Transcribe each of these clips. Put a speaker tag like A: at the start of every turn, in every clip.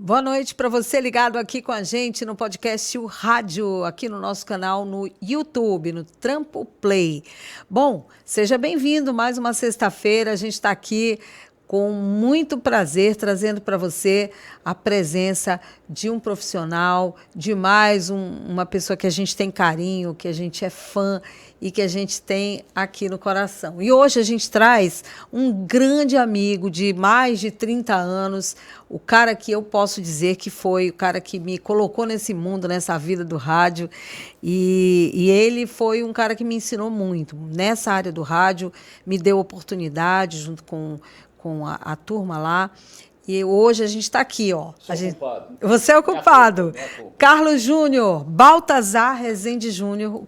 A: Boa noite para você ligado aqui com a gente no podcast O Rádio, aqui no nosso canal no YouTube, no Trampo Play. Bom, seja bem-vindo mais uma sexta-feira. A gente está aqui com muito prazer trazendo para você a presença de um profissional, de mais uma pessoa que a gente tem carinho, que a gente é fã e que a gente tem aqui no coração. E hoje a gente traz um grande amigo de mais de 30 anos, o cara que eu posso dizer que foi o cara que me colocou nesse mundo, nessa vida do rádio, e ele foi um cara que me ensinou muito. Nessa área do rádio, me deu oportunidade junto com a turma lá. E hoje a gente está aqui, ó. Você é o culpado. Carlos Júnior, Baltazar Rezende Júnior, o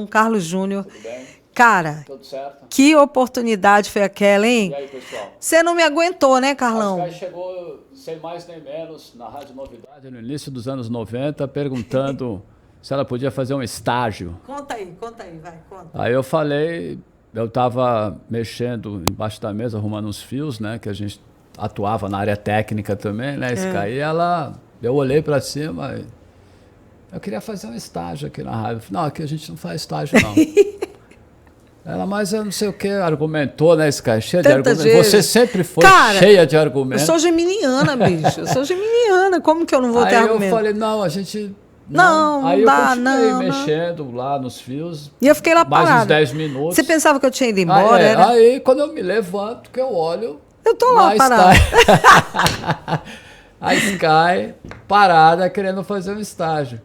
A: Carlos Júnior.
B: Tudo bem?
A: Cara,
B: Tudo certo?
A: que oportunidade foi aquela, hein?
B: E aí, pessoal?
A: Você não me aguentou, né, Carlão?
B: A Sky chegou, sem mais nem menos, na Rádio Novidade, no início dos anos 90, perguntando se ela podia fazer um estágio.
A: Conta aí, vai, conta.
B: Aí eu falei, eu estava mexendo embaixo da mesa, arrumando uns fios, né, que a gente atuava na área técnica também, né, Sky, e eu olhei para cima, eu queria fazer um estágio aqui na rádio. Eu falei, não, aqui a gente não faz estágio, não. Ela, mas eu não sei o que, argumentou, né, Sky, cheia de argumentos. Você sempre foi cheia de argumentos.
A: Eu sou geminiana, bicho, eu sou geminiana, como que eu não vou ter argumento?
B: Aí eu falei, não, a gente...
A: Não
B: Aí
A: dá,
B: eu continuei mexendo lá nos fios.
A: E eu fiquei lá parada.
B: Mais uns 10 minutos.
A: Você pensava que eu tinha ido embora?
B: Aí quando eu me levanto, que eu olho...
A: Eu tô lá parada.
B: A Sky parada, querendo fazer um estágio.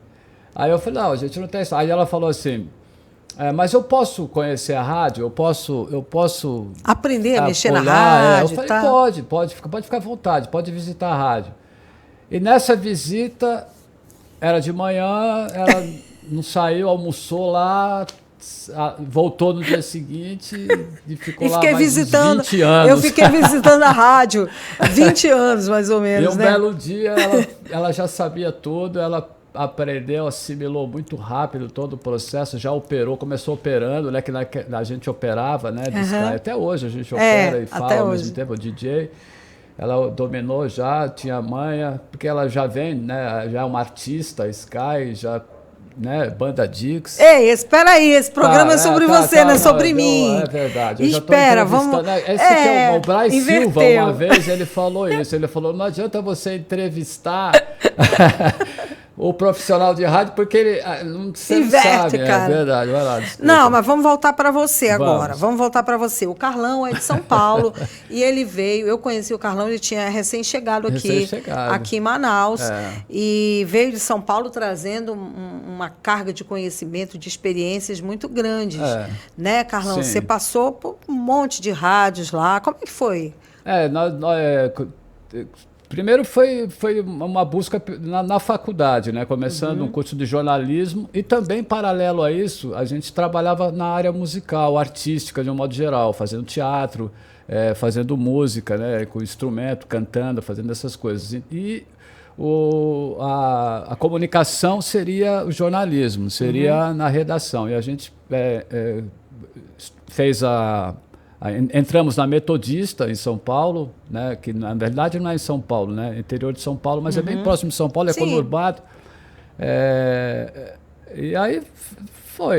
B: Aí eu falei, não, a gente não tem estágio. Aí ela falou assim, mas eu posso conhecer a rádio? Eu posso
A: aprender a mexer na rádio?
B: Eu falei, pode ficar à vontade, pode visitar a rádio. E nessa visita... Era de manhã, ela não saiu, almoçou lá, voltou no dia seguinte e ficou lá mais uns 20 anos.
A: Eu fiquei visitando a rádio 20 anos, mais ou menos,
B: E um belo dia, ela já sabia tudo, ela aprendeu, assimilou muito rápido todo o processo, já operou, começou operando, né, que a gente operava, né, de Sky. Até hoje a gente opera e fala ao mesmo tempo, o DJ... Ela dominou já, tinha manha, porque ela já vem, né? Já é uma artista, Sky, já, né? Banda Dix.
A: Ei, espera aí, esse programa é sobre você, não é sobre mim.
B: É verdade.
A: Espera, vamos...
B: Esse aqui é o Braz Silva, uma vez, ele falou isso. Ele falou, não adianta você entrevistar o profissional de rádio, porque ele não sabe.
A: Cara.
B: É verdade, vai lá. Desculpa.
A: Não, mas vamos voltar para você agora. Vamos voltar para você. O Carlão é de São Paulo e ele veio, eu conheci o Carlão, ele tinha recém-chegado aqui em Manaus e veio de São Paulo trazendo uma carga de conhecimento, de experiências muito grandes. Né, Carlão?
B: Sim.
A: Você passou por um monte de rádios lá. Como é que foi?
B: Primeiro foi uma busca na faculdade, né? Começando um curso de jornalismo e também, paralelo a isso, a gente trabalhava na área musical, artística de um modo geral, fazendo teatro, fazendo música, né? Com instrumento, cantando, fazendo essas coisas. E a comunicação seria o jornalismo, seria na redação. E a gente fez entramos na Metodista, em São Paulo, né, que na verdade não é em São Paulo, né, interior de São Paulo, mas é bem próximo de São Paulo, é conurbado. E aí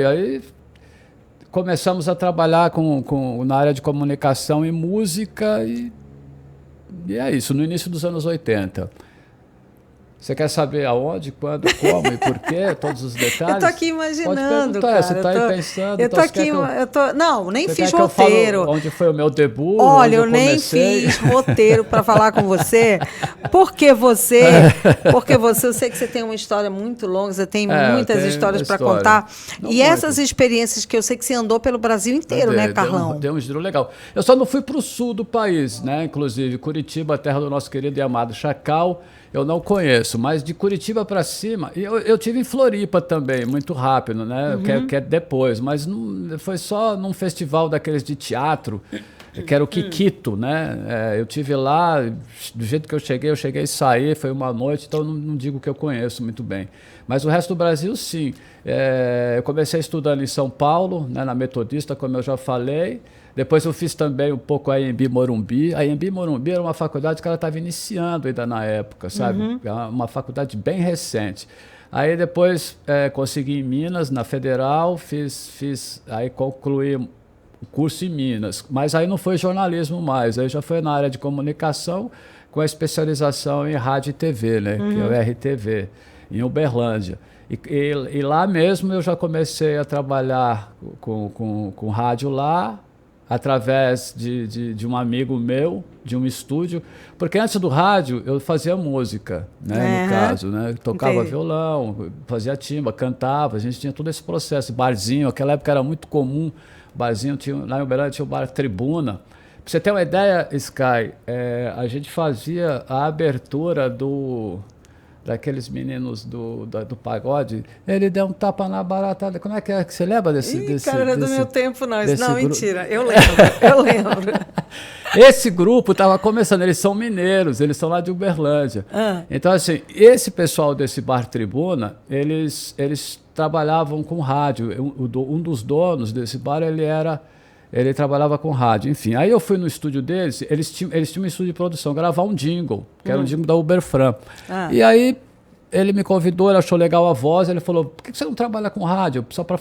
B: aí começamos a trabalhar na área de comunicação e música, e é isso, no início dos anos 80. Você quer saber aonde, quando, como e por quê? Todos os detalhes?
A: Eu tô aqui imaginando, cara.
B: Você está aí pensando.
A: Eu tô aqui, não, nem fiz
B: roteiro. Onde foi o meu debut?
A: Olha, eu nem fiz roteiro para falar com você, porque eu sei que você tem uma história muito longa, você tem muitas histórias para contar. E essas experiências que eu sei que você andou pelo Brasil inteiro, né, Carlão?
B: Deu um giro legal. Eu só não fui para o sul do país, né? Inclusive, Curitiba, a terra do nosso querido e amado Chacal, eu não conheço, mas de Curitiba para cima, eu tive em Floripa também, muito rápido, né? Que é depois, mas não, foi só num festival daqueles de teatro, que era o Kikito, né? Eu tive lá, do jeito que eu cheguei e saí, foi uma noite, então não digo que eu conheço muito bem. Mas o resto do Brasil, sim. Eu comecei estudando em São Paulo, né, na Metodista, como eu já falei. Depois eu fiz também um pouco a Anhembi Morumbi. A Anhembi Morumbi era uma faculdade que ela estava iniciando ainda na época, sabe? Uma faculdade bem recente. Aí depois consegui em Minas, na Federal, aí concluí o curso em Minas. Mas aí não foi jornalismo mais, aí já foi na área de comunicação, com a especialização em rádio e TV, né? Que é o RTV, em Uberlândia. E lá mesmo eu já comecei a trabalhar com rádio lá, através de um amigo meu, de um estúdio, porque antes do rádio eu fazia música, né, no caso, né, tocava violão, fazia timba, cantava, a gente tinha todo esse processo, barzinho, naquela época era muito comum, barzinho, lá em Uberlândia tinha o bar Tribuna. Pra você ter uma ideia, Sky, a gente fazia a abertura daqueles meninos do pagode, ele deu um tapa na barata. Como é que você lembra desse?
A: Cara, não é do meu tempo, não. Não, mentira. Eu lembro.
B: Esse grupo estava começando, eles são mineiros, eles são lá de Uberlândia. Então, assim, esse pessoal desse Bar Tribuna, eles trabalhavam com rádio. Um dos donos desse bar, ele trabalhava com rádio, enfim. Aí eu fui no estúdio deles, eles tinham um estúdio de produção, gravar um jingle, que era um jingle da Uberfran. E aí ele me convidou, ele achou legal a voz, ele falou, por que você não trabalha com rádio? Só para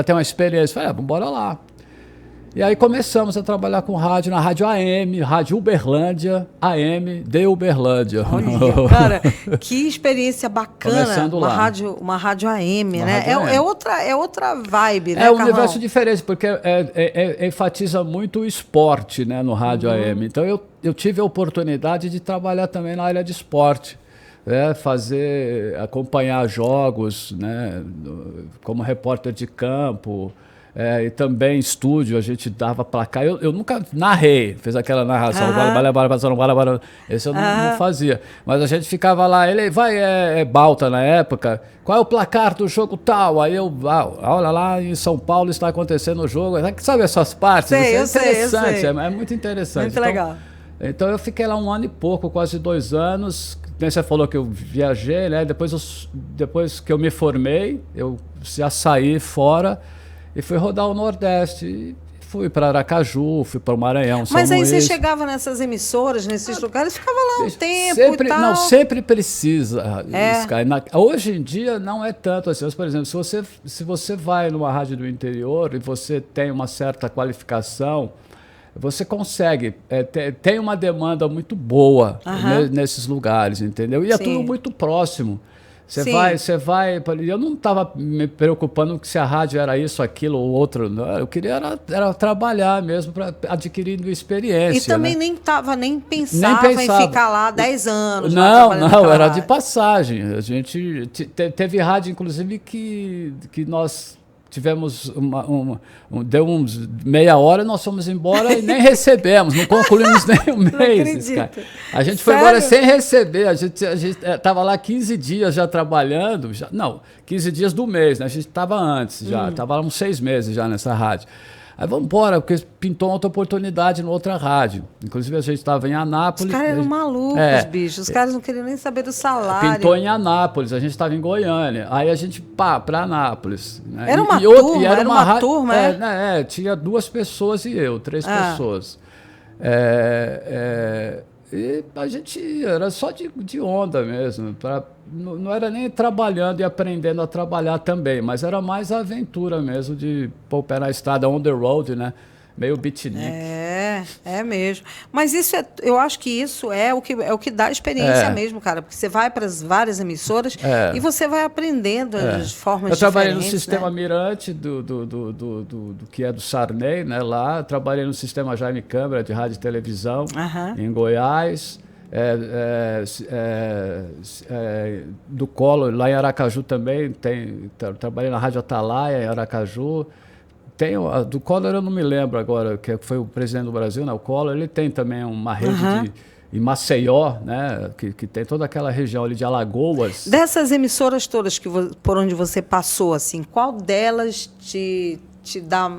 B: ter uma experiência. Eu falei, vamos embora lá. E aí começamos a trabalhar com rádio, na Rádio AM, Rádio Uberlândia, AM de Uberlândia.
A: Olha, cara, que experiência bacana.
B: Começando lá.
A: Uma rádio AM, né? É outra vibe, né,
B: É um
A: Carlão?
B: universo diferente, porque enfatiza muito o esporte, né, no Rádio AM. Então eu tive a oportunidade de trabalhar também na área de esporte. Acompanhar jogos, né, como repórter de campo, e também estúdio, a gente dava placar. Eu nunca narrei, fez aquela narração, esse eu não fazia. Mas a gente ficava lá, ele Balta na época, qual é o placar do jogo tal? Aí olha lá, em São Paulo está acontecendo o jogo. Sabe essas partes?
A: Eu
B: interessante,
A: sei.
B: É muito interessante.
A: Muito legal.
B: Então eu fiquei lá 1 ano e pouco, quase 2 anos. Você falou que eu viajei, né? Depois que eu me formei, eu já saí fora e fui rodar o Nordeste. E fui para Aracaju, fui para o Maranhão, São
A: Mas aí
B: Luís.
A: você chegava nessas emissoras, nesses lugares, ficava lá um tempo
B: sempre,
A: e tal.
B: Não, sempre precisa, Sky. Hoje em dia não é tanto assim. Mas, por exemplo, se você vai numa rádio do interior e você tem uma certa qualificação, você consegue, tem uma demanda muito boa nesses lugares, entendeu? E é tudo muito próximo. Você vai. Eu não estava me preocupando se a rádio era isso, aquilo ou outro. Não. Eu queria era trabalhar mesmo, para adquirir experiência.
A: E também
B: né?
A: nem pensava em ficar lá 10 anos.
B: Não, era de passagem. A gente teve rádio, inclusive, que nós tivemos deu uns meia hora, nós fomos embora e nem recebemos, não concluímos nem um mês. A gente foi embora sem receber, a gente estava lá 15 dias já trabalhando, 15 dias do mês, né? A gente estava antes já, estava lá uns 6 meses já nessa rádio. Aí vamos embora, porque pintou outra oportunidade em outra rádio. Inclusive, a gente estava em Anápolis.
A: Os caras eram malucos, bicho. Os caras não queriam nem saber do salário.
B: Pintou em Anápolis, a gente estava em Goiânia. Aí a gente, para Anápolis. Né?
A: Era uma turma? Era uma turma,
B: tinha 2 pessoas e eu, 3 pessoas. E a gente era só de onda mesmo. Não era nem trabalhando e aprendendo a trabalhar também, mas era mais a aventura mesmo de pôr o pé na estrada, on the road, né? Meio beatnik.
A: É mesmo. Mas eu acho que isso é o que dá experiência mesmo, cara. Porque você vai para as várias emissoras e você vai aprendendo as formas diferentes.
B: Eu trabalhei no sistema
A: né?
B: Mirante, do que é do Sarney, né? Lá. Trabalhei no sistema Jaime Câmara, de rádio e televisão, em Goiás. Do Collor, lá em Aracaju também. Trabalhei na Rádio Atalaia, em Aracaju. Do Collor eu não me lembro agora, que foi o presidente do Brasil, né? O Collor, ele tem também uma rede em Maceió, né? Que tem toda aquela região ali de Alagoas.
A: Dessas emissoras todas por onde você passou, assim, qual delas te dá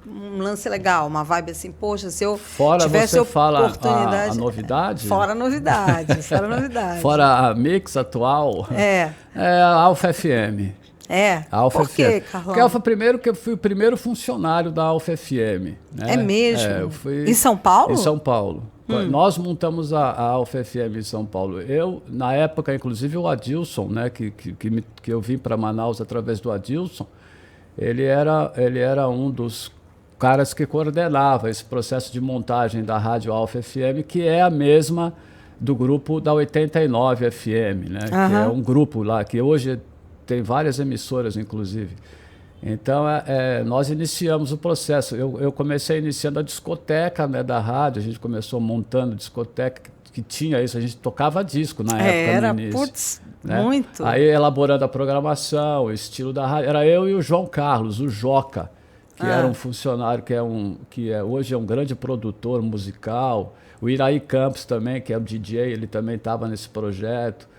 A: um lance legal, uma vibe assim, poxa, se eu
B: Fora
A: tivesse
B: você fala
A: oportunidade...
B: a novidade?
A: Fora novidades, fora novidades.
B: Fora a Mix atual?
A: É
B: a Alfa FM.
A: É?
B: Por
A: quê, Carlão?
B: Porque Alfa, primeiro, que eu fui o primeiro funcionário da Alfa FM. Né?
A: É mesmo?
B: Eu fui
A: em São Paulo?
B: Em São Paulo. Nós montamos a Alfa FM em São Paulo. Eu, na época, inclusive, o Adilson, né, que eu vim para Manaus através do Adilson, ele era um dos caras que coordenava esse processo de montagem da Rádio Alfa FM, que é a mesma do grupo da 89 FM, né? Que é um grupo lá, que hoje tem várias emissoras, inclusive. Então, nós iniciamos o processo. Eu comecei iniciando a discoteca, né, da rádio. A gente começou montando discoteca que tinha isso. A gente tocava disco na época, no início.
A: Putz,
B: né?
A: muito.
B: Aí, elaborando a programação, o estilo da rádio. Era eu e o João Carlos, o Joca, que era um funcionário, hoje é um grande produtor musical. O Iraí Campos também, que é o DJ, ele também estava nesse projeto.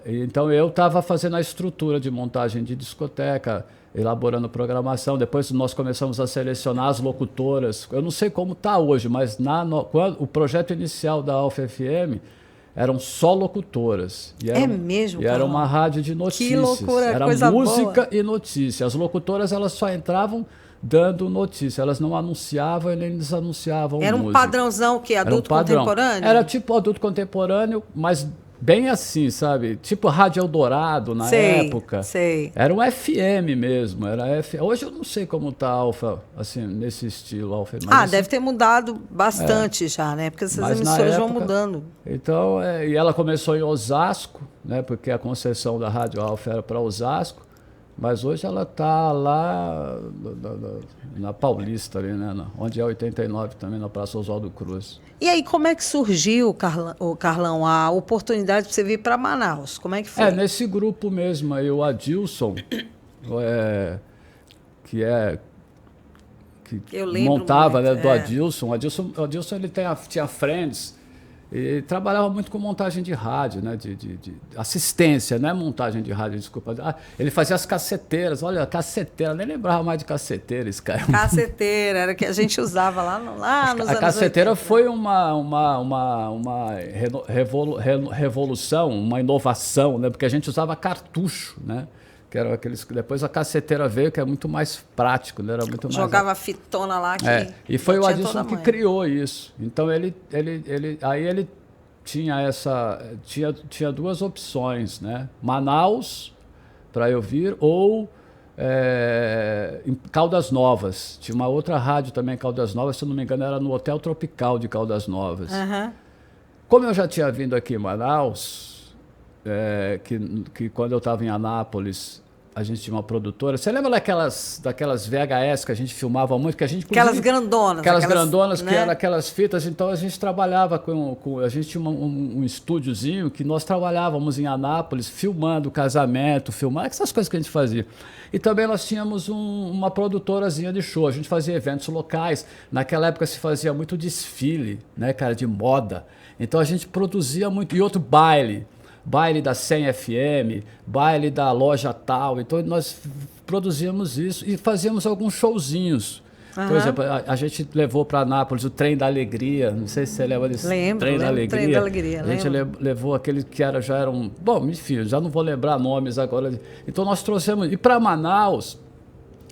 B: Então eu estava fazendo a estrutura de montagem de discoteca, elaborando programação. Depois nós começamos a selecionar as locutoras. Eu não sei como está hoje, mas o projeto inicial da Alfa FM eram só locutoras.
A: Mesmo?
B: E era uma rádio de notícias.
A: Que loucura,
B: era
A: coisa
B: música
A: boa.
B: E notícia. As locutoras, elas só entravam dando notícia. Elas não anunciavam e nem desanunciavam música.
A: Era um padrãozão que adulto contemporâneo?
B: Era tipo adulto contemporâneo, mas bem assim, sabe? Tipo Rádio Eldorado na época.
A: Sei.
B: Era um FM mesmo. Hoje eu não sei como tá a Alfa, assim, nesse estilo Alfa.
A: Deve ter mudado bastante já, né? Porque essas emissoras vão mudando.
B: Então, e ela começou em Osasco, né? Porque a concessão da Rádio Alfa era para Osasco. Mas hoje ela está lá na Paulista, ali, né? Onde é 89 também, na Praça Oswaldo Cruz.
A: E aí, como é que surgiu, Carlão, a oportunidade para você vir para Manaus? Como é que foi?
B: Nesse grupo mesmo, aí o Adilson, que montava,
A: muito,
B: né, do Adilson. O Adilson ele tinha Friends. E trabalhava muito com montagem de rádio, né? de assistência, não é montagem de rádio, desculpa. Ele fazia as caceteiras, olha, caceteira, nem lembrava mais de caceteira, esse cara.
A: Caceteira, era que a gente usava lá nos anos 80.
B: A caceteira foi uma revolução, uma inovação, né? Porque a gente usava cartucho, né? Que eram aqueles. Depois a caceteira veio, que é muito mais prático, né? Era muito mais.
A: Jogava fitona lá que.
B: E foi o Adilson que criou isso. Então ele tinha tinha duas opções, né? Manaus para eu vir ou em Caldas Novas. Tinha uma outra rádio também em Caldas Novas, se eu não me engano, era no Hotel Tropical de Caldas Novas. Como eu já tinha vindo aqui em Manaus. Que quando eu estava em Anápolis, a gente tinha uma produtora. Você lembra daquelas VHS que a gente filmava muito? Que a gente,
A: aquelas grandonas.
B: Aquelas grandonas,
A: né?
B: Que eram aquelas fitas. Então a gente trabalhava a gente tinha um estúdiozinho que nós trabalhávamos em Anápolis, filmando casamento, filmando essas coisas que a gente fazia. E também nós tínhamos uma produtorazinha de show. A gente fazia eventos locais. Naquela época se fazia muito desfile, né, cara, de moda. Então a gente produzia muito. E outro baile da 100 FM, baile da loja tal. Então, nós produzíamos isso e fazíamos alguns showzinhos. Por exemplo, a gente levou para Anápolis o Trem da Alegria. Não sei se você lembra desse Trem da Alegria.
A: Trem da Alegria.
B: A gente levou aquele que já era um... Bom, enfim, já não vou lembrar nomes agora. Então, nós trouxemos... E para Manaus,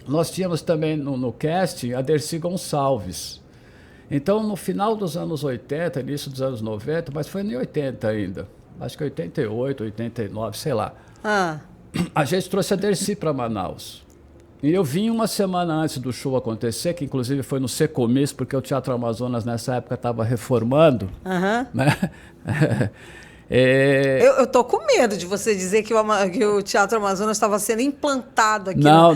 B: nós tínhamos também no casting a Dercy Gonçalves. Então, no final dos anos 80, início dos anos 90, mas foi em 80 ainda. Acho que 88, 89, sei lá. A gente trouxe a Dercy para Manaus. E eu vim uma semana antes do show acontecer, que inclusive foi no Secomis, porque o Teatro Amazonas nessa época estava reformando. Né?
A: Eu tô com medo de você dizer que o Teatro Amazonas estava sendo implantado aqui.
B: Não.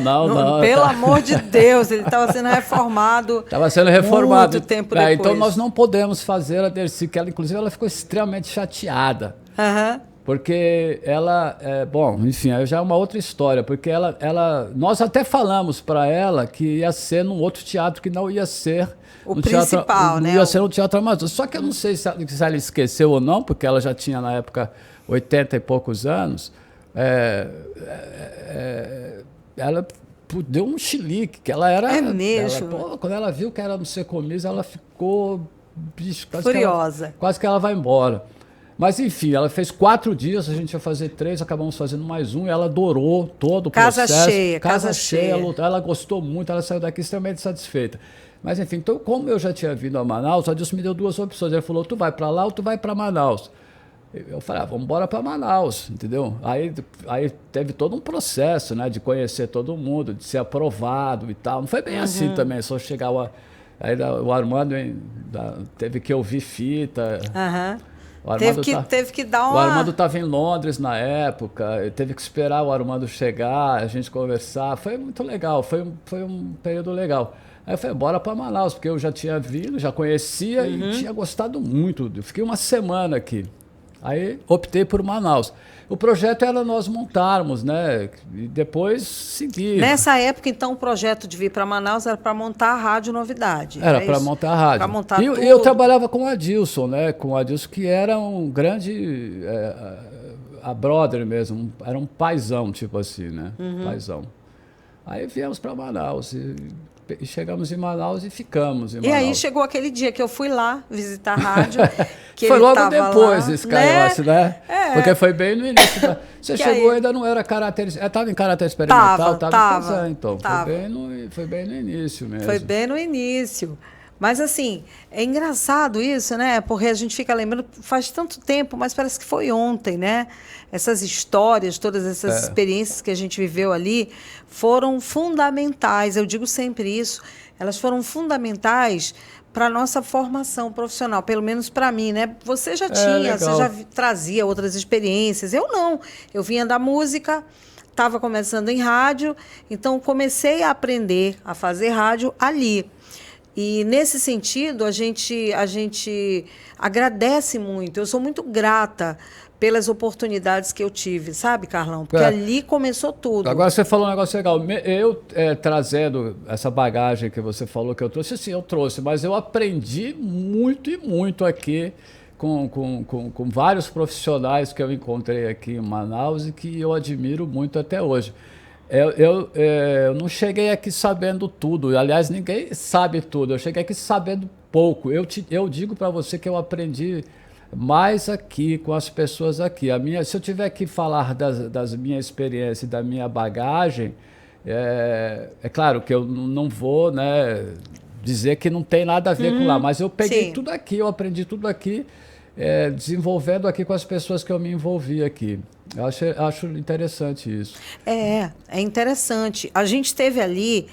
A: Pelo amor de Deus, ele estava sendo reformado.
B: Estava sendo reformado.
A: Muito tempo depois.
B: Então nós não podemos fazer a Dercy, que ela, inclusive, ela ficou extremamente chateada. Porque ela, bom, enfim, já é uma outra história, porque nós até falamos para ela que ia ser num outro teatro, que não ia ser
A: o principal, né?
B: Não ia ser no Teatro Amazonas. Só que eu não sei se ela esqueceu ou não, porque ela já tinha na época 80 e poucos anos. Ela deu um chilique, que ela era...
A: É mesmo?
B: Quando ela viu que era no Secomis, ela ficou... Bicho,
A: furiosa.
B: Quase que ela vai embora. Mas, enfim, ela fez 4 dias, a gente ia fazer 3, acabamos fazendo mais um, e ela adorou todo o processo. Casa cheia. Ela gostou muito, ela saiu daqui extremamente satisfeita. Mas, enfim, então, como eu já tinha vindo a Manaus, a Adilson me deu 2 opções. Ele falou, tu vai para lá ou tu vai para Manaus? Eu falei, vamos embora para Manaus, entendeu? Aí teve todo um processo, né, de conhecer todo mundo, de ser aprovado e tal. Não foi bem assim também, só chegar... Aí o Armando teve que ouvir fita.
A: Teve que dar uma...
B: O Armando estava em Londres na época, teve que esperar o Armando chegar, a gente conversar. Foi muito legal, foi um período legal. Aí eu falei, bora para Manaus, porque eu já tinha vindo, já conhecia e tinha gostado muito. Eu fiquei uma semana aqui. Aí optei por Manaus. O projeto era nós montarmos, né? E depois seguir.
A: Nessa época, então, o projeto de vir para Manaus era para montar a Rádio Novidade.
B: Era para montar a rádio.
A: Para montar tudo.
B: E eu trabalhava com o Adilson, né? Com o Adilson, que era um grande... a brother mesmo, era um paizão, tipo assim, né? Paizão. Aí viemos para Manaus e chegamos em Manaus e ficamos em Manaus.
A: E aí chegou aquele dia que eu fui lá visitar a rádio. Que
B: foi
A: ele
B: logo depois
A: lá,
B: esse negócio, né? Porque foi bem no início. Você
A: que
B: chegou
A: aí...
B: ainda não era caráter... Estava em caráter experimental?
A: Tava.
B: Então, foi bem no início mesmo.
A: Foi bem no início. Mas, assim, é engraçado isso, né? Porque a gente fica lembrando, faz tanto tempo, mas parece que foi ontem, né? Essas histórias, todas essas experiências que a gente viveu ali foram fundamentais. Eu digo sempre isso. Elas foram fundamentais para a nossa formação profissional, pelo menos para mim, né? Você já tinha, você já trazia outras experiências. Eu não. Eu vinha da música, estava começando em rádio, então comecei a aprender a fazer rádio ali. E, nesse sentido, a gente agradece muito. Eu sou muito grata pelas oportunidades que eu tive, sabe, Carlão? Porque ali começou tudo.
B: Agora, você falou um negócio legal. Eu, trazendo essa bagagem que você falou que eu trouxe, sim, eu trouxe, mas eu aprendi muito e muito aqui com vários profissionais que eu encontrei aqui em Manaus e que eu admiro muito até hoje. Eu não cheguei aqui sabendo tudo. Aliás, ninguém sabe tudo. Eu cheguei aqui sabendo pouco. Eu digo para você que eu aprendi mais aqui com as pessoas aqui. Se eu tiver que falar das minhas experiências e da minha bagagem, é claro que eu não vou, né, dizer que não tem nada a ver com lá, mas eu peguei tudo aqui, eu aprendi tudo aqui, desenvolvendo aqui com as pessoas que eu me envolvi aqui. Eu acho interessante isso. É
A: interessante. A gente teve ali,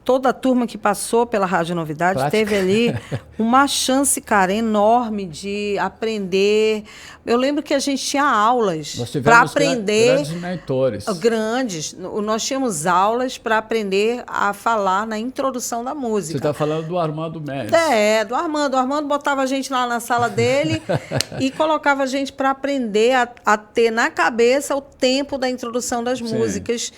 A: toda a turma que passou pela Rádio Novidade teve ali uma chance, cara, enorme de aprender. Eu lembro que a gente tinha aulas para aprender.
B: Grandes mentores.
A: Grandes. Nós tínhamos aulas para aprender a falar na introdução da música.
B: Você está falando do Armando Mendes.
A: Do Armando. O Armando botava a gente lá na sala dele e colocava a gente para aprender a ter na cabeça o tempo da introdução das músicas,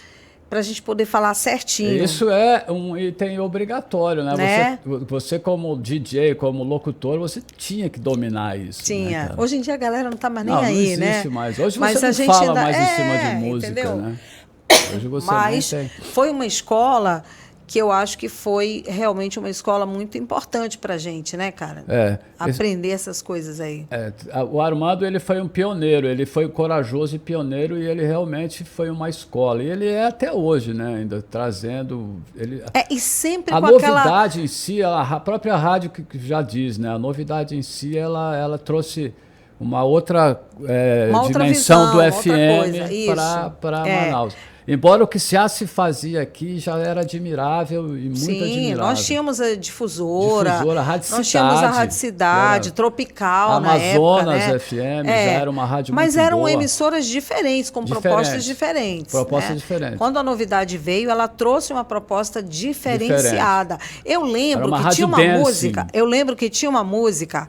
A: para a gente poder falar certinho.
B: Isso é um item obrigatório, né? Você como DJ, como locutor, você tinha que dominar isso.
A: Tinha.
B: Né,
A: hoje em dia a galera não está mais nem aí, né?
B: Não existe mais. Hoje você não fala mais em cima de música, entendeu? Né? Hoje você nem tem.
A: Foi uma escola que eu acho que foi realmente uma escola muito importante para a gente, né, cara? Aprender essas coisas aí.
B: O Armando, ele foi um pioneiro, ele foi corajoso e pioneiro, e ele realmente foi uma escola. E ele é até hoje, né, ainda trazendo...
A: e sempre
B: com
A: novidade
B: em si, a própria rádio que já diz, né, a novidade em si, ela trouxe uma outra dimensão
A: visão,
B: do FM para Manaus. Embora o que se fazia aqui já era admirável e muito admirável.
A: Nós tínhamos a difusora,
B: Rádio Cidade.
A: Nós tínhamos a Rádio Cidade, Tropical na época.
B: Amazonas FM, já era uma rádio muito boa.
A: Mas eram emissoras diferentes, com propostas diferentes.
B: Diferentes.
A: Quando a Novidade veio, ela trouxe uma proposta diferenciada. Eu lembro que tinha uma música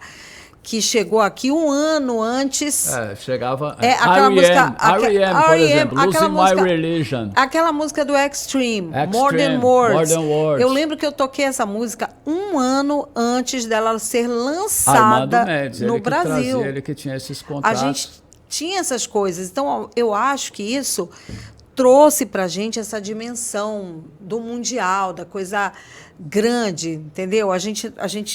A: que chegou aqui um ano antes.
B: Chegava.
A: Aquela música.
B: R.E.M., por exemplo, Losing My Religion.
A: Aquela música do Extreme, More Than Words. Eu lembro que eu toquei essa música um ano antes dela ser lançada no Brasil.
B: Ele que tinha esses contatos.
A: A gente tinha essas coisas. Então, eu acho que isso trouxe para a gente essa dimensão do mundial, da coisa grande, entendeu? A gente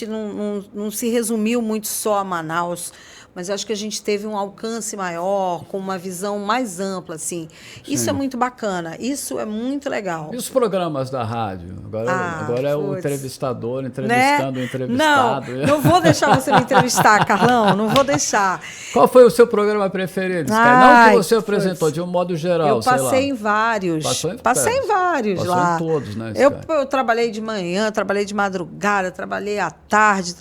A: não se resumiu muito só a Manaus, mas eu acho que a gente teve um alcance maior, com uma visão mais ampla, assim. Isso
B: Sim.
A: é muito bacana, isso é muito legal.
B: E os programas da rádio? Agora é o entrevistador entrevistando o entrevistado.
A: Não vou deixar você me entrevistar, Carlão, não vou deixar.
B: Qual foi o seu programa preferido, Sky? Não que você apresentou, de um modo geral,
A: eu passei em vários. Passei em vários lá.
B: Passou em todos, né, Sky?
A: Eu trabalhei de manhã, trabalhei de madrugada, trabalhei à tarde,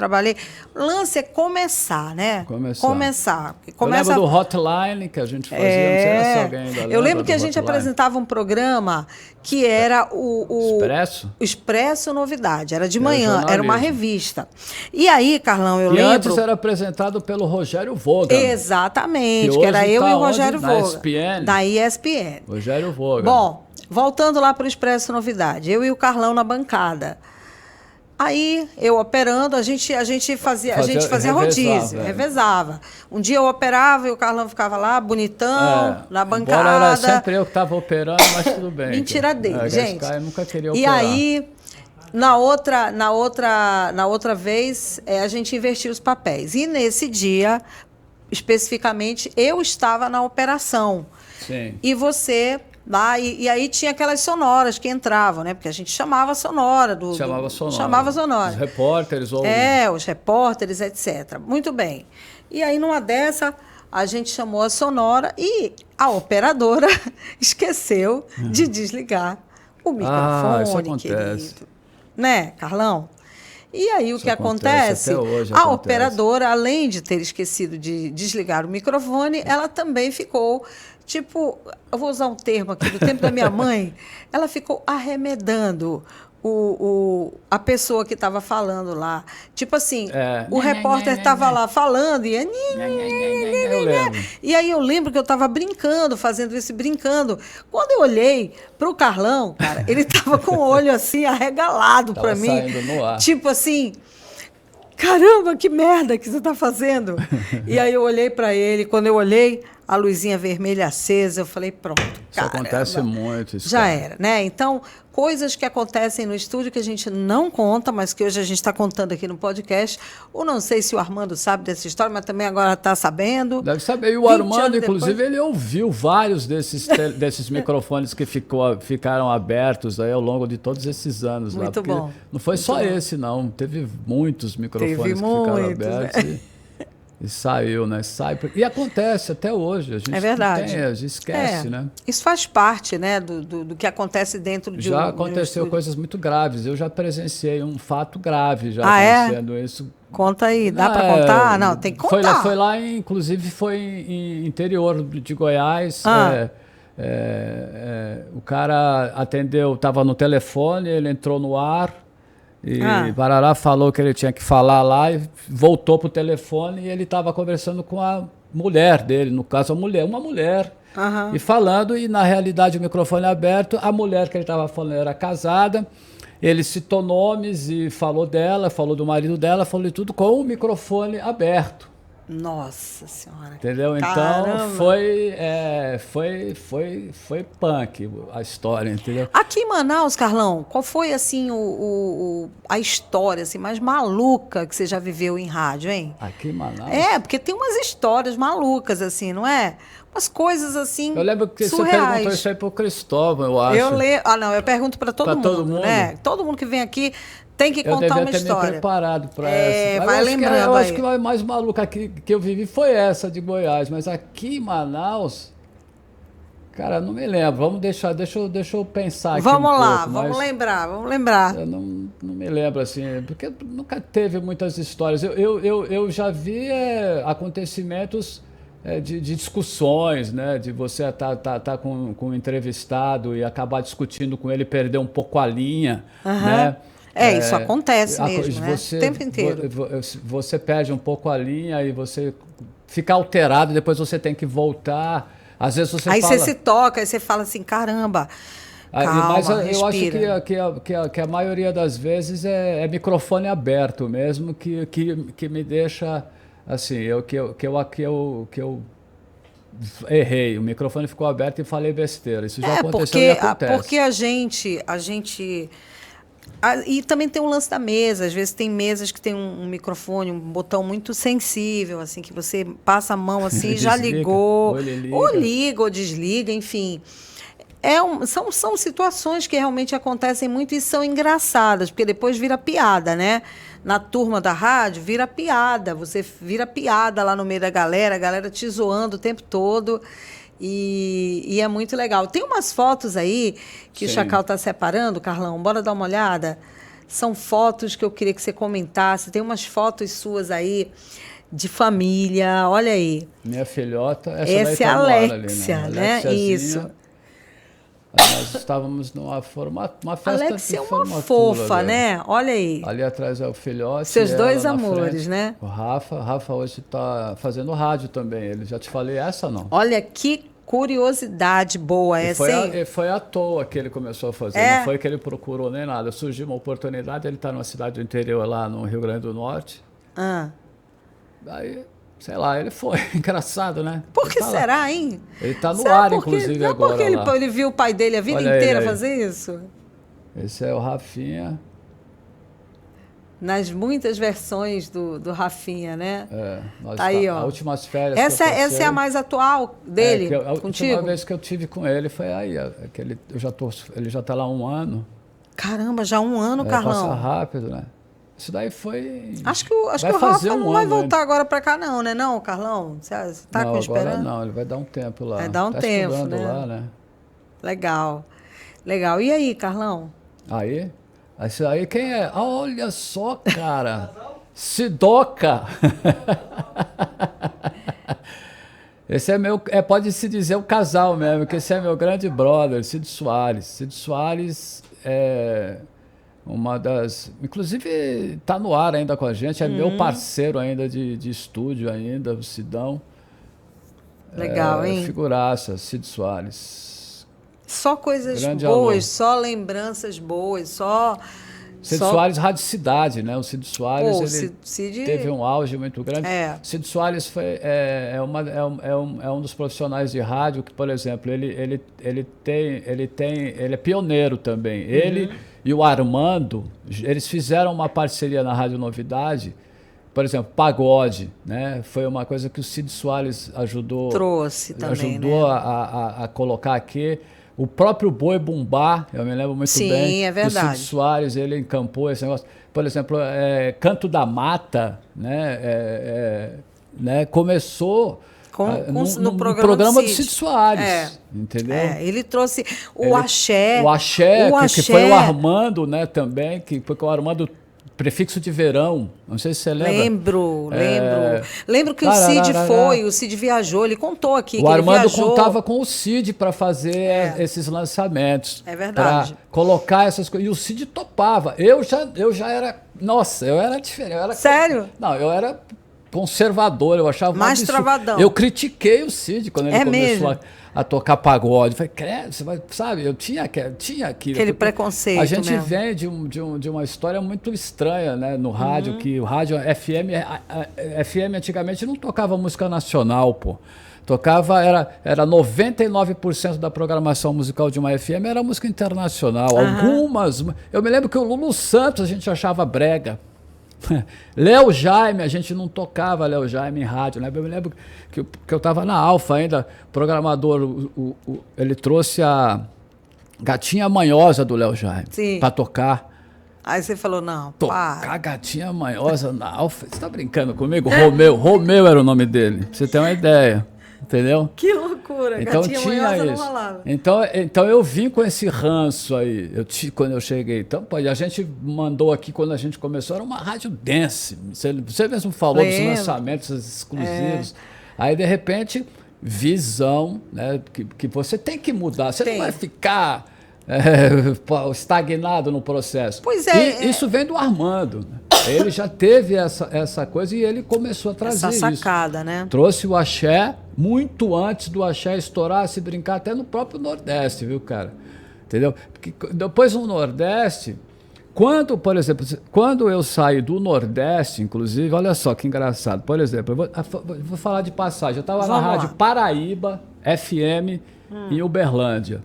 A: O lance é começar, né? Começar.
B: Eu lembro do Hotline que a gente fazia, não sei se alguém ainda lembra.
A: Eu lembro que a gente apresentava um programa que era
B: Expresso?
A: O Expresso Novidade. Era de manhã, era uma revista. E aí, Carlão, eu lembro...
B: E antes era apresentado pelo Rogério Voga.
A: Exatamente, que era eu e o Rogério Voga.
B: Na ESPN.
A: Da ESPN.
B: Rogério Voga.
A: Bom, voltando lá para o Expresso Novidade, eu e o Carlão na bancada. Aí, eu operando, a gente fazia rodízio, revezava. Um dia eu operava e o Carlão ficava lá, bonitão, na bancada.
B: Agora era sempre eu que estava operando, mas tudo bem.
A: Mentira dele, gente.
B: Eu nunca queria
A: operar. E aí, na outra vez, a gente invertia os papéis. E nesse dia, especificamente, eu estava na operação.
B: Sim.
A: E você... lá, e aí tinha aquelas sonoras que entravam, né? Porque a gente chamava sonora. Chamava sonora.
B: Os repórteres.
A: Os repórteres, etc. Muito bem. E aí, numa dessa, a gente chamou a sonora e a operadora esqueceu de desligar o microfone, querido. Né, Carlão? E aí, o que acontece? A operadora, além de ter esquecido de desligar o microfone, ela também ficou... Tipo, eu vou usar um termo aqui do tempo da minha mãe, ela ficou arremedando a pessoa que estava falando lá. Tipo assim, o repórter estava lá falando e...
B: Eu lembro.
A: E aí eu lembro que eu estava brincando, fazendo isso, brincando. Quando eu olhei para o Carlão, cara, ele estava com o olho assim, arregalado para mim.
B: Saindo no ar.
A: Tipo assim... Caramba, que merda que você está fazendo. E aí eu olhei para ele, quando eu olhei, a luzinha vermelha acesa, eu falei, pronto,
B: Isso acontece muito.
A: Já era, né? Então, coisas que acontecem no estúdio que a gente não conta, mas que hoje a gente está contando aqui no podcast. Ou não sei se o Armando sabe dessa história, mas também agora está sabendo.
B: Deve saber. E o Armando, inclusive, ele ouviu vários desses microfones que ficaram abertos aí ao longo de todos esses anos.
A: Muito lá, bom.
B: Não foi só esse, não. Teve muitos microfones que ficaram abertos. E saiu, né? E acontece até hoje. A gente
A: é verdade.
B: A gente esquece, né?
A: Isso faz parte, né, do que acontece dentro de
B: Já aconteceu coisas muito graves. Eu já presenciei um fato grave já acontecendo isso.
A: Conta aí, dá para contar? Não, tem que contar.
B: Foi lá, inclusive foi em interior de Goiás. O cara atendeu, estava no telefone, ele entrou no ar. E Barará falou que ele tinha que falar lá e voltou pro telefone e ele estava conversando com a mulher dele, no caso uma mulher, e falando, e na realidade o microfone aberto, a mulher que ele estava falando era casada, ele citou nomes e falou dela, falou do marido dela, falou de tudo com o microfone aberto.
A: Nossa Senhora.
B: Entendeu?
A: Caramba.
B: Então foi punk a história, entendeu?
A: Aqui em Manaus, Carlão, qual foi assim a história assim, mais maluca que você já viveu em rádio, hein?
B: Aqui em Manaus?
A: Porque tem umas histórias malucas, assim, não é? Umas coisas assim.
B: Eu lembro que
A: surreais.
B: Você perguntou isso aí pro Cristóvão, eu acho.
A: Eu pergunto para todo mundo, né? Todo mundo que vem aqui. Tem que contar uma história.
B: Eu devia ter me preparado para essa.
A: Vai lembrando
B: eu acho que a mais maluca que eu vivi foi essa de Goiás. Mas aqui em Manaus, cara, não me lembro. Deixa eu pensar aqui
A: Vamos lá, vamos lembrar.
B: Eu não me lembro, assim, porque nunca teve muitas histórias. Eu já vi acontecimentos de discussões, né? De você tá com um entrevistado e acabar discutindo com ele, perder um pouco a linha, né?
A: Isso acontece mesmo, né? O tempo inteiro.
B: Você perde um pouco a linha e você fica alterado, depois você tem que voltar. Às vezes você
A: aí você se toca, aí você fala assim, caramba, calma, mas eu
B: respira. Acho que a maioria das vezes é microfone aberto mesmo, que me deixa, assim, que eu errei, o microfone ficou aberto e falei besteira. Isso já aconteceu e acontece.
A: Porque a gente e também tem um lance da mesa. Às vezes tem mesas que tem um microfone, um botão muito sensível, assim, que você passa a mão assim e já ligou. Ou liga ou desliga, enfim. São situações que realmente acontecem muito e são engraçadas, porque depois vira piada, né? Na turma da rádio, vira piada. Você vira piada lá no meio da galera, a galera te zoando o tempo todo. E é muito legal. Tem umas fotos aí que o Chacal está separando, Carlão. Bora dar uma olhada? São fotos que eu queria que você comentasse. Tem umas fotos suas de família. Olha aí.
B: Minha filhota,
A: essa é a Alexia, ali, né? Isso.
B: Nós estávamos uma festa
A: Alexia é uma fofa, ali, né? Olha aí.
B: Ali atrás é o filhote.
A: Seus dois amores,
B: frente,
A: né?
B: O Rafa hoje está fazendo rádio também. Ele já te falei essa, não?
A: Olha que curiosidade boa essa, hein?
B: Foi à toa que ele começou a fazer. Não foi que ele procurou nem nada. Surgiu uma oportunidade, ele está numa cidade do interior lá no Rio Grande do Norte. Daí... Sei lá, ele foi. Engraçado, né?
A: Por que será, hein?
B: Ele está no ar, inclusive, agora.
A: Porque ele viu o pai dele a vida inteira fazer isso?
B: Esse é o Rafinha.
A: Nas muitas versões do Rafinha, né?
B: Tá aí, ó. As últimas férias.
A: Essa é a mais atual dele,
B: a
A: contigo?
B: A última vez que eu tive com ele foi aí. Ele já está lá há 1 ano.
A: Caramba, já 1 ano, Carlão.
B: Passa rápido, né? Isso daí foi...
A: Acho que o Rafa não vai voltar agora para cá, não, né? Não, Carlão? Você está com esperança?
B: Agora não, ele vai dar um tempo lá.
A: Vai dar um tempo, né?
B: Lá, né?
A: Legal. E aí, Carlão?
B: Esse aí quem é? Olha só, cara. Sidoca. Esse é meu... pode-se dizer o casal mesmo, que esse é meu grande brother, Cid Soares. Cid Soares é... uma das... Inclusive, está no ar ainda com a gente. É meu parceiro ainda de estúdio ainda, o Sidão.
A: Legal, hein?
B: Figuraça, Cid Soares.
A: Só coisas boas, só lembranças boas,
B: Cid Soares, Rádio Cidade, né? O Cid Soares teve um auge muito grande. Cid Soares é um dos profissionais de rádio que, por exemplo, ele é pioneiro também. Ele e o Armando, eles fizeram uma parceria na Rádio Novidade, por exemplo, pagode, né? Foi uma coisa que o Cid Soares
A: trouxe também,
B: ajudou, né? a colocar aqui. O próprio Boi Bumbá, eu me lembro muito bem.
A: Sim, é verdade.
B: O Cid Soares, ele encampou esse negócio. Por exemplo, Canto da Mata, né? Começou no programa do Cid Soares, entendeu?
A: Ele trouxe o axé.
B: O axé, que foi o Armando, né, também, porque o Armando... Prefixo de verão, não sei se você lembra.
A: Lembro. Lembro que o Cid viajou, ele contou aqui.
B: O Armando contava com o Cid para fazer esses lançamentos.
A: É verdade.
B: Para colocar essas coisas. E o Cid topava. Eu já era. Nossa, eu era diferente.
A: Sério?
B: Não, eu era conservador, eu achava
A: mais travadão.
B: Eu critiquei o Cid quando ele começou a tocar pagode. Falei, credo, você vai, sabe? Eu tinha
A: aquele preconceito.
B: A gente vem de uma história muito estranha, né? No rádio, que o rádio FM antigamente não tocava música nacional, pô. Tocava, era 99% da programação musical de uma FM era música internacional. Algumas. Eu me lembro que o Lulu Santos a gente achava brega. Léo Jaime, a gente não tocava Léo Jaime em rádio, né? Eu me lembro que eu estava na Alfa ainda, programador, ele trouxe a Gatinha Manhosa do Léo Jaime para tocar.
A: Aí você falou, não,
B: tocar Gatinha Manhosa na Alfa? Você está brincando comigo? Romeu era o nome dele, pra você ter uma ideia. Entendeu?
A: Que loucura,
B: então
A: Gatinha
B: tinha
A: Manhosa
B: isso.
A: Não rolava.
B: Então eu vim com esse ranço aí, quando eu cheguei. Então, a gente mandou aqui, quando a gente começou, era uma rádio dance. Você mesmo falou dos lançamentos exclusivos. Aí, de repente, visão, né? Que você tem que mudar. Você não vai ficar estagnado no processo.
A: Pois é.
B: E isso vem do Armando, né? Ele já teve essa coisa e ele começou a trazer
A: essa sacada, né?
B: Trouxe o axé muito antes do axé estourar, se brincar, até no próprio Nordeste, viu, cara? Entendeu? Porque depois no Nordeste, Por exemplo, quando eu saí do Nordeste, inclusive, olha só que engraçado. Por exemplo, eu vou falar de passagem. Eu estava na Rádio Paraíba, FM, em Uberlândia.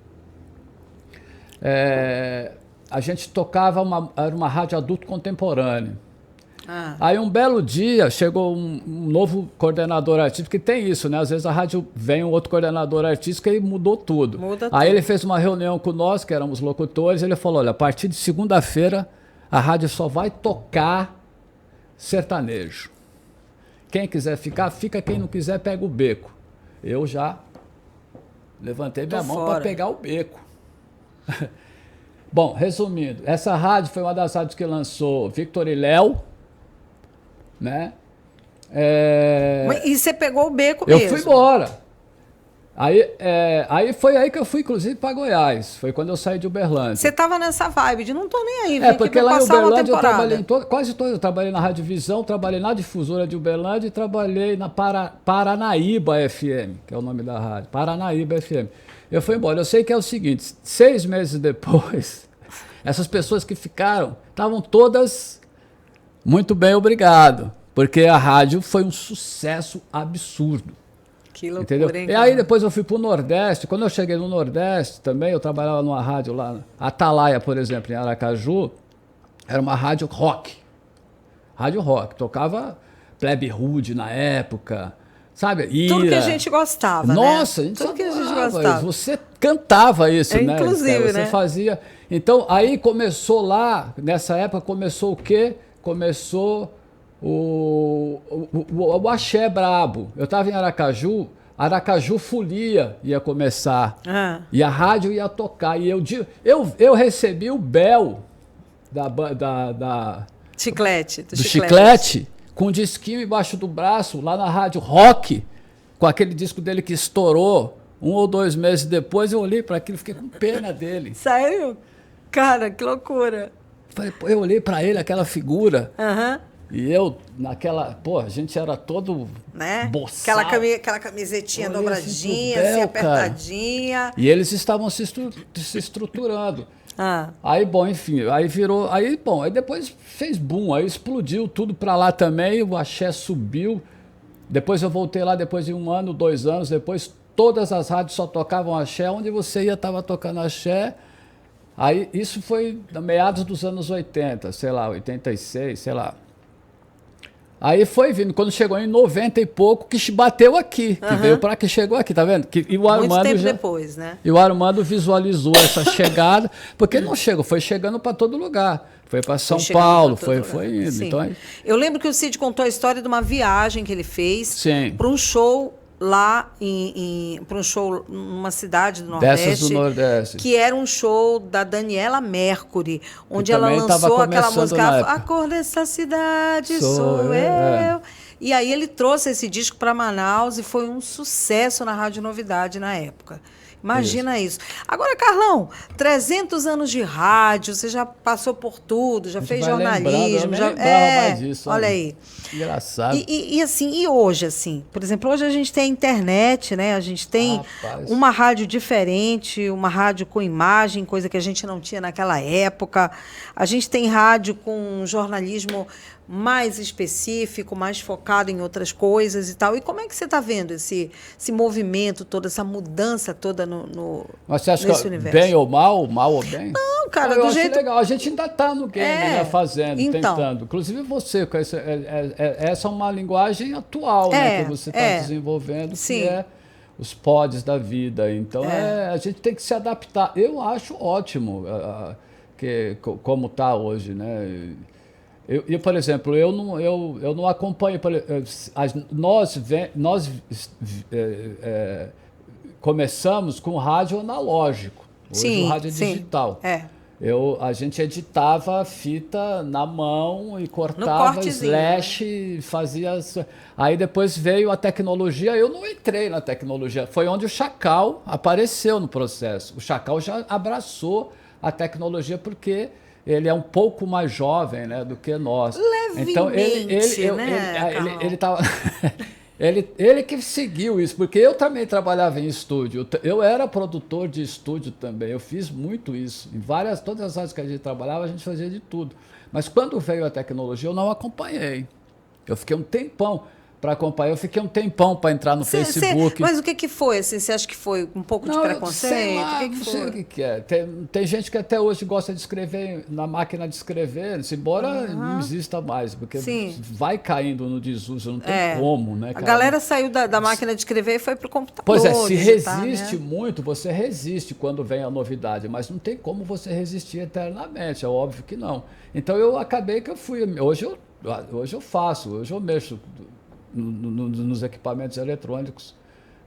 B: A gente tocava, era uma rádio adulto contemporâneo. Aí um belo dia chegou um novo coordenador artístico, que tem isso, né? Às vezes a rádio vem um outro coordenador artístico e mudou tudo. Aí ele fez uma reunião com nós, que éramos locutores, e ele falou, olha, a partir de segunda-feira a rádio só vai tocar sertanejo. Quem quiser ficar, fica, quem não quiser pega o beco. Eu já levantei minha mão para pegar o beco. Bom, resumindo, essa rádio foi uma das rádios que lançou Victor e Léo, né?
A: E você pegou o beco mesmo?
B: Eu fui embora. Aí foi aí que eu fui, inclusive, para Goiás. Foi quando eu saí de Uberlândia.
A: Você estava nessa vibe de não tô nem aí.
B: Porque lá em Uberlândia eu trabalhei quase todo. Eu trabalhei na Rádio Visão, trabalhei na Difusora de Uberlândia e trabalhei na Paranaíba FM, que é o nome da rádio. Paranaíba FM. Eu fui embora. Eu sei que é o seguinte, 6 meses depois, essas pessoas que ficaram estavam todas... Muito bem, obrigado. Porque a rádio foi um sucesso absurdo.
A: Que loucura,
B: entendeu?
A: Hein,
B: e aí depois eu fui para o Nordeste. Quando eu cheguei no Nordeste também, eu trabalhava numa rádio lá, Atalaia, por exemplo, em Aracaju. Era uma rádio rock. Rádio rock. Tocava Plebe Rude na época. Sabe? Ira.
A: Tudo que a gente gostava,
B: Nossa,
A: né?
B: A gente
A: Tudo que a gente
B: gostava.
A: gostava.
B: Você cantava isso, né?
A: Inclusive,
B: Você fazia... Então, aí começou lá, nessa época, começou o quê? Começou o axé brabo. Eu estava em Aracaju, Aracaju Folia ia começar. E a rádio ia tocar. E eu recebi o Bel do Chiclete, com um disquinho embaixo do braço, lá na Rádio Rock, com aquele disco dele que estourou. 1 ou 2 meses depois, eu olhei para aquilo e fiquei com pena dele.
A: Sério? Cara, que loucura.
B: Eu olhei para ele, aquela figura, e eu, a gente era todo boçal.
A: Aquela camisetinha dobradinha, assim, apertadinha.
B: Cara. E eles estavam se estruturando. Aí, bom, enfim, aí virou... Aí depois fez boom, aí explodiu tudo para lá também, o axé subiu. Depois eu voltei lá, depois de 1 ano, 2 anos, depois todas as rádios só tocavam axé, onde você ia estava tocando axé. Aí, isso foi meados dos anos 80, sei lá, 86, sei lá. Aí foi vindo, quando chegou em 90 e pouco, que bateu aqui, que veio para que chegou aqui, tá vendo? E o Armando
A: muito tempo depois, né?
B: E o Armando visualizou essa chegada, porque não chegou, foi chegando para todo lugar. Foi para São Paulo, foi indo. Então,
A: eu lembro que o Cid contou a história de uma viagem que ele fez
B: para
A: um show lá para um show numa cidade do Nordeste,
B: dessas do Nordeste,
A: que era um show da Daniela Mercury, onde ela lançou aquela música A Cor dessa Cidade sou eu. E aí ele trouxe esse disco para Manaus e foi um sucesso na Rádio Novidade na época. Imagina isso. Agora, Carlão, 300 anos de rádio, você já passou por tudo, já fez jornalismo.
B: Mais disso,
A: olha aí.
B: Engraçado.
A: E hoje, assim, por exemplo, hoje a gente tem a internet, né? A gente tem uma rádio diferente, uma rádio com imagem, coisa que a gente não tinha naquela época. A gente tem rádio com jornalismo mais específico, mais focado em outras coisas e tal. E como é que você está vendo esse movimento, toda essa mudança toda
B: Mas você acha
A: nesse
B: que
A: universo?
B: Bem ou mal ou bem?
A: Não, cara,
B: eu acho legal. A gente ainda está no game, né, fazendo,
A: então,
B: tentando. Inclusive você, essa é uma linguagem atual, né, que você está desenvolvendo,
A: sim,
B: que é os pods da vida. Então, a gente tem que se adaptar. Eu acho ótimo como está hoje, né? Eu, por exemplo, eu não acompanho. Nós começamos com rádio analógico. Hoje o rádio é digital. A gente editava a fita na mão e cortava slash, fazia... Aí depois veio a tecnologia, eu não entrei na tecnologia. Foi onde o Chacal apareceu no processo. O Chacal já abraçou a tecnologia porque... ele é um pouco mais jovem, né, do que nós.
A: Levemente,
B: então ele
A: né,
B: tava Ele que seguiu isso, porque eu também trabalhava em estúdio. Eu era produtor de estúdio também. Eu fiz muito isso. Todas as áreas que a gente trabalhava, a gente fazia de tudo. Mas quando veio a tecnologia, eu não acompanhei. Eu fiquei um tempão para acompanhar. Eu fiquei um tempão para entrar no Facebook.
A: Mas o que foi? Assim, você acha que foi um pouco de preconceito?
B: Sei lá,
A: que
B: não
A: foi?
B: sei o que é. Tem gente que até hoje gosta de escrever na máquina de escrever, embora não exista mais, porque vai caindo no desuso, não tem como, né?
A: A galera saiu da máquina de escrever e foi para o computador.
B: Pois é, se
A: digitar,
B: resiste
A: né?
B: muito, você resiste quando vem a novidade, mas não tem como você resistir eternamente, é óbvio que não. Então eu acabei que eu fui. Hoje eu faço, hoje eu mexo nos equipamentos eletrônicos,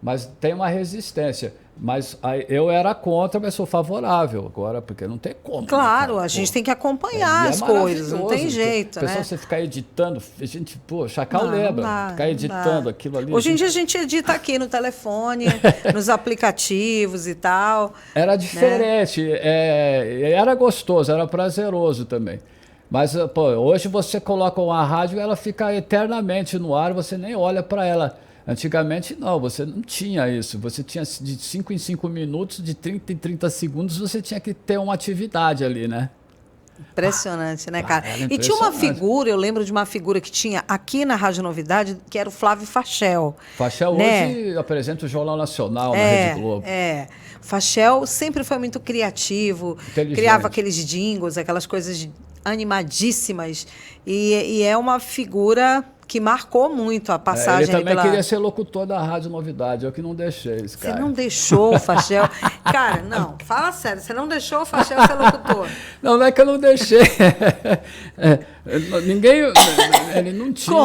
B: mas tem uma resistência. Mas eu era contra, mas sou favorável agora, porque não tem como.
A: Claro,
B: né,
A: a gente tem que acompanhar as coisas, não tem jeito, né?
B: Você ficar editando, a gente, Chacal lembra, ficar editando aquilo ali.
A: Hoje em dia a gente edita aqui no telefone, nos aplicativos e tal.
B: Era diferente, né? Era gostoso, era prazeroso também. Mas hoje você coloca uma rádio e ela fica eternamente no ar, você nem olha para ela. Antigamente não, você não tinha isso. Você tinha de 5 em 5 minutos, de 30 em 30 segundos, você tinha que ter uma atividade ali, né?
A: Impressionante, né, cara? E tinha uma figura, eu lembro de uma figura que tinha aqui na Rádio Novidade, que era o Flávio Fachel.
B: Fachel, né? Hoje apresenta o Jornal Nacional na Rede Globo.
A: Fachel sempre foi muito criativo, criava aqueles jingles, aquelas coisas animadíssimas, e é uma figura que marcou muito a passagem.
B: Ele também queria ser locutor da Rádio Novidade, eu que não deixei esse cara.
A: Você não deixou o Fachel? Cara, não, fala sério, você não deixou o Fachel ser locutor?
B: Não é que eu não deixei. Ninguém. Ele não tinha.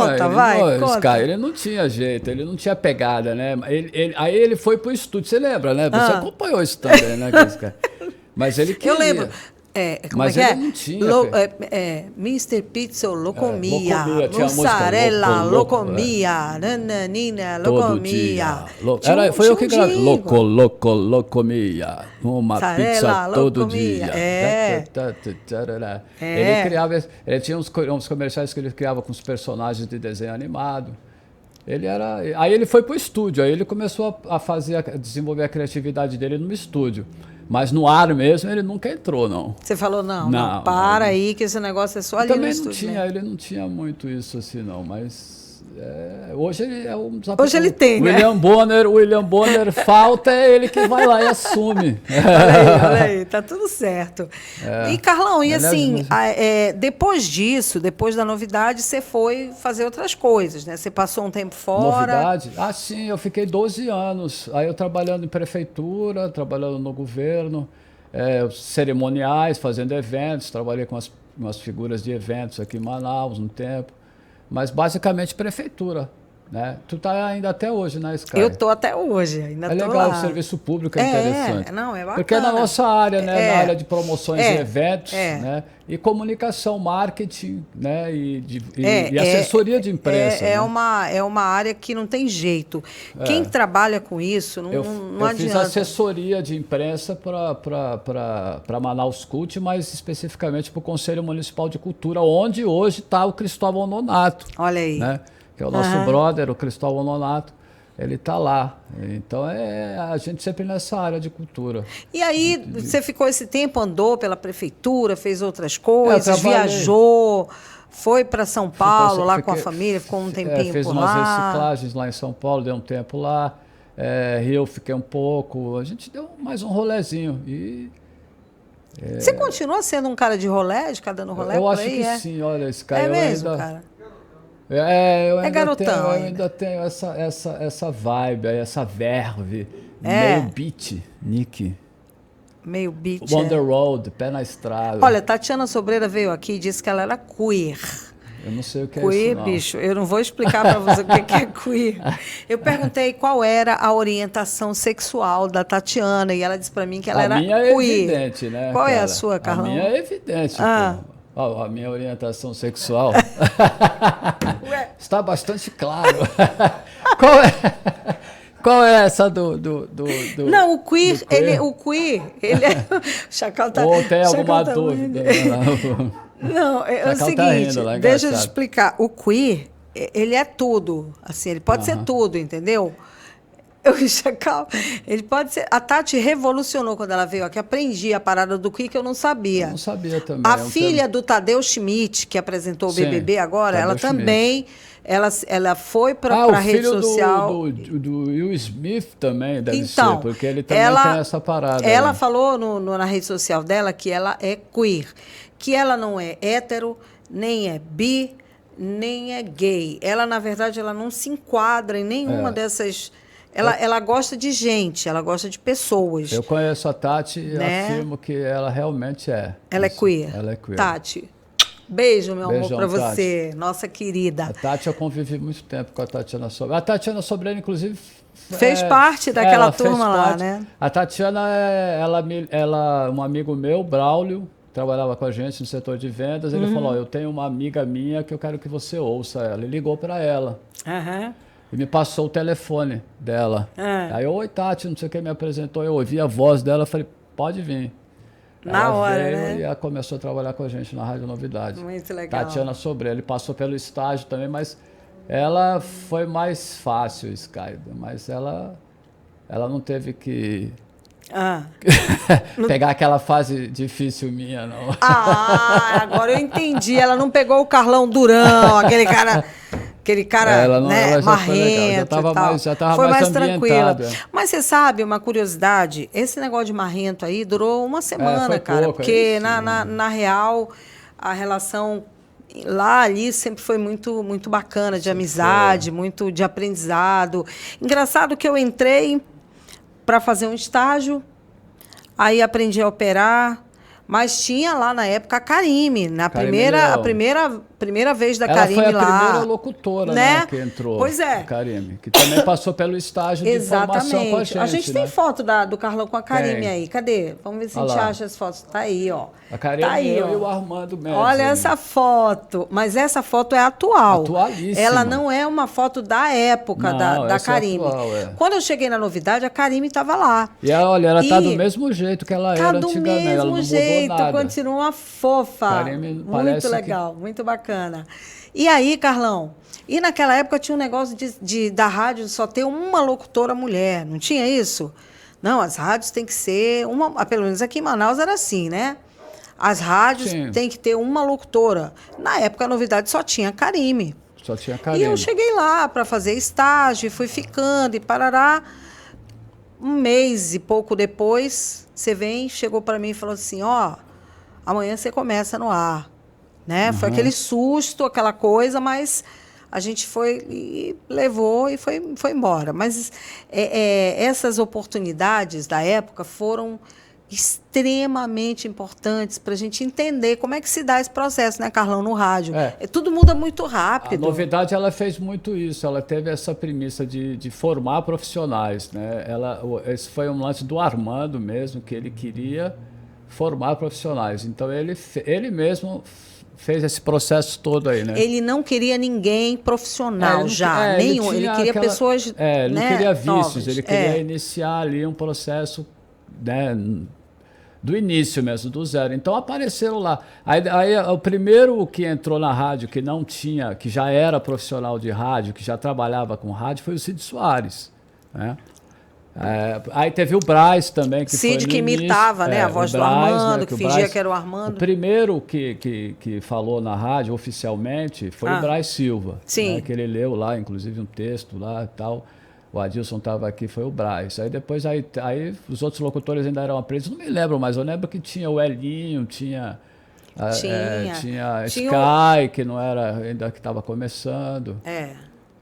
A: Conta.
B: Ele não tinha jeito, ele não tinha pegada, né? Aí ele foi pro estúdio, você lembra, né? Você acompanhou isso também, né, cara? Mas ele queria.
A: Eu lembro.
B: Mas ele não tinha.
A: Mr. Pizza locomia, mussarela locomia, nananina locomia.
B: Foi eu que gravei. Locomia. Uma pizza todo dia. Ele criava. Ele tinha uns comerciais que ele criava com os personagens de desenho animado. Aí ele foi pro estúdio, aí ele começou a desenvolver a criatividade dele no estúdio. Mas no ar mesmo ele nunca entrou, não.
A: Você falou, não, para aí que esse negócio é só ali no estúdio.
B: Ele não tinha muito isso assim, não, mas hoje ele é um...
A: Hoje ele tem,
B: William Bonner falta, é ele que vai lá e assume.
A: Olha aí, tá tudo certo. E Carlão, e assim, depois disso, depois da Novidade, você foi fazer outras coisas, né? Você passou um tempo fora.
B: Novidade? Sim, eu fiquei 12 anos. Aí eu trabalhando em prefeitura, trabalhando no governo, cerimoniais, fazendo eventos, trabalhei com umas figuras de eventos aqui em Manaus um tempo. Mas basicamente prefeitura, né? Tu tá ainda até hoje, né, Sky?
A: Eu tô até hoje, ainda tô
B: legal,
A: lá.
B: O serviço público é interessante.
A: Não, é bacana.
B: Porque é na nossa área, né? Na área de promoções de eventos, né? E comunicação, marketing, né? E assessoria de imprensa.
A: É uma área que não tem jeito. Quem trabalha com isso não adianta.
B: Eu fiz assessoria de imprensa para Manaus Cult, mas especificamente para o Conselho Municipal de Cultura, onde hoje está o Cristóvão Nonato.
A: Olha aí.
B: Né? Que é o nosso brother, o Cristóvão Nonato. Ele está lá. Então, a gente sempre nessa área de cultura.
A: E aí, você ficou esse tempo, andou pela prefeitura, fez outras coisas, viajou, foi para São Paulo, lá com a família, ficou um tempinho
B: fez
A: por
B: umas
A: lá.
B: reciclagens lá em São Paulo, deu um tempo lá. Rio, fiquei um pouco. A gente deu mais um rolezinho.
A: Você continua sendo um cara de rolé, de ficar dando rolé
B: eu
A: por
B: acho
A: aí?
B: que sim, olha, esse cara.
A: É mesmo, cara?
B: Eu
A: garotão.
B: Eu ainda tenho essa vibe, essa verve, meio beat, Nick.
A: Meio beat.
B: On the road, pé na estrada.
A: Olha, Tatiana Sobreira veio aqui e disse que ela era queer.
B: Eu não sei o que é
A: queer,
B: isso, não.
A: bicho, eu não vou explicar para você o que é queer. Eu perguntei qual era a orientação sexual da Tatiana e ela disse para mim que ela era queer.
B: A minha é evidente, né?
A: Qual é a sua, Carlão?
B: A minha é evidente, a minha orientação sexual está bastante claro. Qual é essa do
A: Não, o queer, ele é... O Chacal tá...
B: Ou tem alguma dúvida?
A: Não, é o seguinte, deixa eu te explicar. O queer ele é tudo, assim, ele pode ser tudo, entendeu? O Chacal, ele pode ser. A Tati revolucionou quando ela veio aqui. Aprendi a parada do que eu não sabia.
B: Eu não sabia também.
A: A filha do Tadeu Schmidt, que apresentou o BBB agora,
B: Tadeu
A: ela
B: Schmidt.
A: Também. Ela foi para a rede social.
B: Do Will Smith também deve
A: então,
B: ser, porque ele também tem essa parada.
A: Ela falou na rede social dela que ela é queer, que ela não é hétero, nem é bi, nem é gay. Ela, na verdade, ela não se enquadra em nenhuma dessas. Ela gosta de gente, ela gosta de pessoas.
B: Eu conheço a Tati e afirmo que ela realmente é.
A: Ela é queer.
B: Ela é queer.
A: Tati, beijo, meu
B: Beijão,
A: amor, para
B: Tati.
A: você, nossa querida.
B: A Tati, eu convivi muito tempo com a Tatiana Sobreira. A Tatiana Sobreira, inclusive...
A: Fez parte daquela turma lá, né?
B: A Tatiana, um amigo meu, Braulio, trabalhava com a gente no setor de vendas. Ele falou, eu tenho uma amiga minha que eu quero que você ouça ela. Ele ligou para ela. E me passou o telefone dela. Aí eu, oi, Tati, não sei o que, me apresentou. Eu ouvi a voz dela, falei, pode vir.
A: Na
B: ela
A: hora,
B: veio
A: né?
B: E ela começou a trabalhar com a gente na Rádio Novidade.
A: Muito legal.
B: Tatiana Sobreira, ele passou pelo estágio também, mas ela foi mais fácil, Skype. Mas ela não teve que pegar aquela fase difícil minha, não.
A: Agora eu entendi. Ela não pegou o Carlão Durão, aquele cara né, marrento e tal.
B: Já estava
A: foi mais
B: tranquila.
A: Mas você sabe, uma curiosidade, esse negócio de marrento aí durou uma semana, cara.
B: Pouco,
A: porque na real, a relação ali sempre foi muito, muito bacana, de amizade, muito de aprendizado. Engraçado que eu entrei para fazer um estágio, aí aprendi a operar. Mas tinha lá na época a Karime, a primeira vez da Karime lá.
B: Ela foi a primeira locutora, né, que entrou.
A: Pois é.
B: A Karime, que também passou pelo estágio de formação com a gente.
A: A gente tem foto do Carlão com a Karime aí. Cadê? Vamos ver se a gente acha as fotos. Tá aí, ó.
B: A Karime
A: tá aí,
B: e o Armando Mendes.
A: Olha essa foto. Mas essa foto é atual.
B: Atualíssima.
A: Ela não é uma foto da época da Karime. Quando eu cheguei na Novidade, a Karime estava lá.
B: E olha, ela tá do mesmo jeito que ela era antigamente. Ela não mudou nada.
A: Continua uma fofa.
B: Karime
A: muito legal, muito bacana. E aí, Carlão? E naquela época tinha um negócio da rádio só ter uma locutora mulher, não tinha isso? Não, as rádios tem que ser uma, pelo menos aqui em Manaus era assim, né? As rádios tem que ter uma locutora. Na época a Novidade só tinha a Karime.
B: Só tinha a Karime.
A: E eu cheguei lá para fazer estágio, fui ficando e parará. Um mês e pouco depois, você chegou para mim e falou assim, amanhã você começa no ar. Né? Foi aquele susto, aquela coisa, mas a gente foi e levou e foi embora. Mas essas oportunidades da época foram extremamente importantes para a gente entender como é que se dá esse processo, né, Carlão, no rádio. Tudo muda muito rápido.
B: A Novidade, ela fez muito isso. Ela teve essa premissa de formar profissionais. Né? Esse foi um lance do Armando mesmo, que ele queria formar profissionais. Então, ele mesmo fez esse processo todo aí, né?
A: Ele não queria ninguém profissional nenhum. Ele queria pessoas
B: ele não queria vícios,
A: novas.
B: Ele queria iniciar ali um processo, né, do início mesmo, do zero. Então apareceram lá. Aí o primeiro que entrou na rádio, que não tinha, que já era profissional de rádio, que já trabalhava com rádio, foi o Cid Soares, né? Aí teve o Braz também, que
A: Cid,
B: foi
A: que imitava, né, a voz do Armando, né, que fingia que era o Armando.
B: O primeiro que falou na rádio oficialmente foi o Braz Silva.
A: Sim.
B: Né, que ele leu lá, inclusive, um texto lá e tal. O Adilson estava aqui, foi o Braz. Aí depois aí os outros locutores ainda eram presos. Não me lembro, mas eu lembro que tinha o Elinho, tinha Sky, que não era ainda, que estava começando.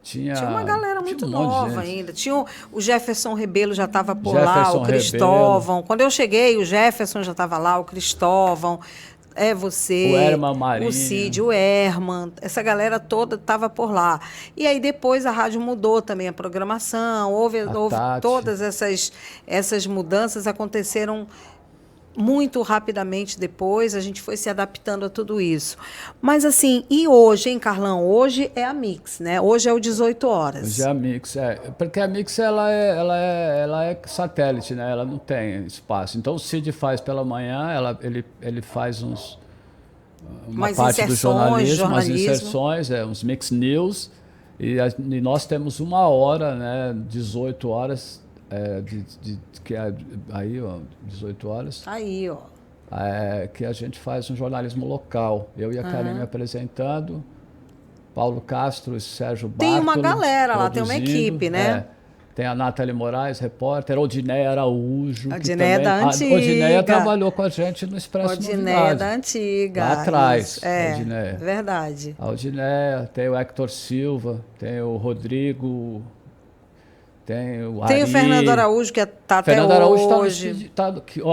B: Tinha
A: uma galera muito nova ainda. Tinha o Jefferson Rebelo já estava por lá, o Cristóvão. Rebelo. Quando eu cheguei, o Jefferson já estava lá, o Cristóvão, você,
B: o Herman Marinho,
A: o Cid, o Herman, essa galera toda estava por lá. E aí depois a rádio mudou também a programação, houve todas essas mudanças aconteceram muito rapidamente depois, a gente foi se adaptando a tudo isso. Mas assim, e hoje, hein, Carlão? Hoje é a Mix, né? Hoje é o 18 horas.
B: Hoje é a Mix, porque a Mix ela é satélite, né? Ela não tem espaço. Então o Cid faz pela manhã, ele faz uma parte do jornalismo, umas inserções, uns Mix News. E nós temos 1 hora, né, 18 horas, que é, aí, ó, 18 horas.
A: Aí, ó.
B: Que a gente faz um jornalismo local. Eu e a Karine apresentando, Paulo Castro e Sérgio Bartolo.
A: Tem uma galera lá, tem uma equipe, né?
B: Tem a Nathalie Moraes, repórter, Odineia Araújo.
A: A Odineia da antiga.
B: A Odineia trabalhou com a gente no Expresso Novidade.
A: Odineia da antiga.
B: Lá atrás,
A: a
B: Odineia.
A: Verdade.
B: A Odineia, tem o Hector Silva, tem o Rodrigo, tem o Ari.
A: Tem o Fernando Araújo, que está até
B: Fernando Araújo
A: hoje.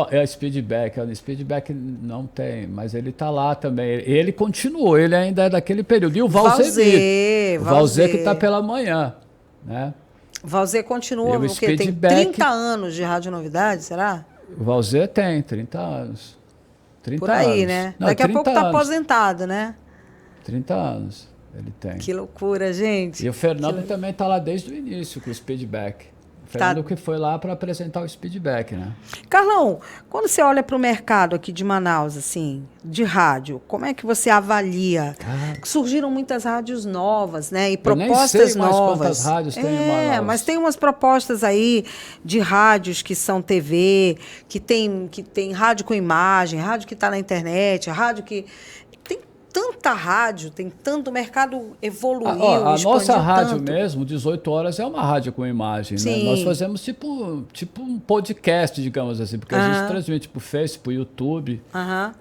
B: É a Speedback. O Speedback não tem, mas ele está lá também. Ele continuou, ele ainda é daquele período. E o Valzê. O Valzê que está pela manhã, né?
A: O Valzê continua, porque tem 30 anos de Rádio Novidade, será?
B: O Valzê tem 30 anos. 30
A: Por aí,
B: anos.
A: né?
B: Não,
A: daqui a pouco está aposentado, né?
B: 30 anos ele tem.
A: Que loucura, gente.
B: E o Fernando também está lá desde o início com o Speedback. O Fernando que foi lá para apresentar o Speedback, né?
A: Carlão, quando você olha para o mercado aqui de Manaus, assim, de rádio, como é que você avalia? Surgiram muitas rádios novas, né? E propostas
B: eu nem sei mais
A: novas.
B: Quantas rádios tem em Manaus.
A: Mas tem umas propostas aí de rádios que são TV, que tem rádio com imagem, rádio que está na internet, rádio que... Tanta rádio, tem tanto, o mercado evoluiu,
B: a nossa rádio
A: tanto.
B: mesmo, 18 horas, é uma rádio com imagem, né? Nós fazemos tipo um podcast, digamos assim, porque a gente transmite pro Facebook, pro YouTube.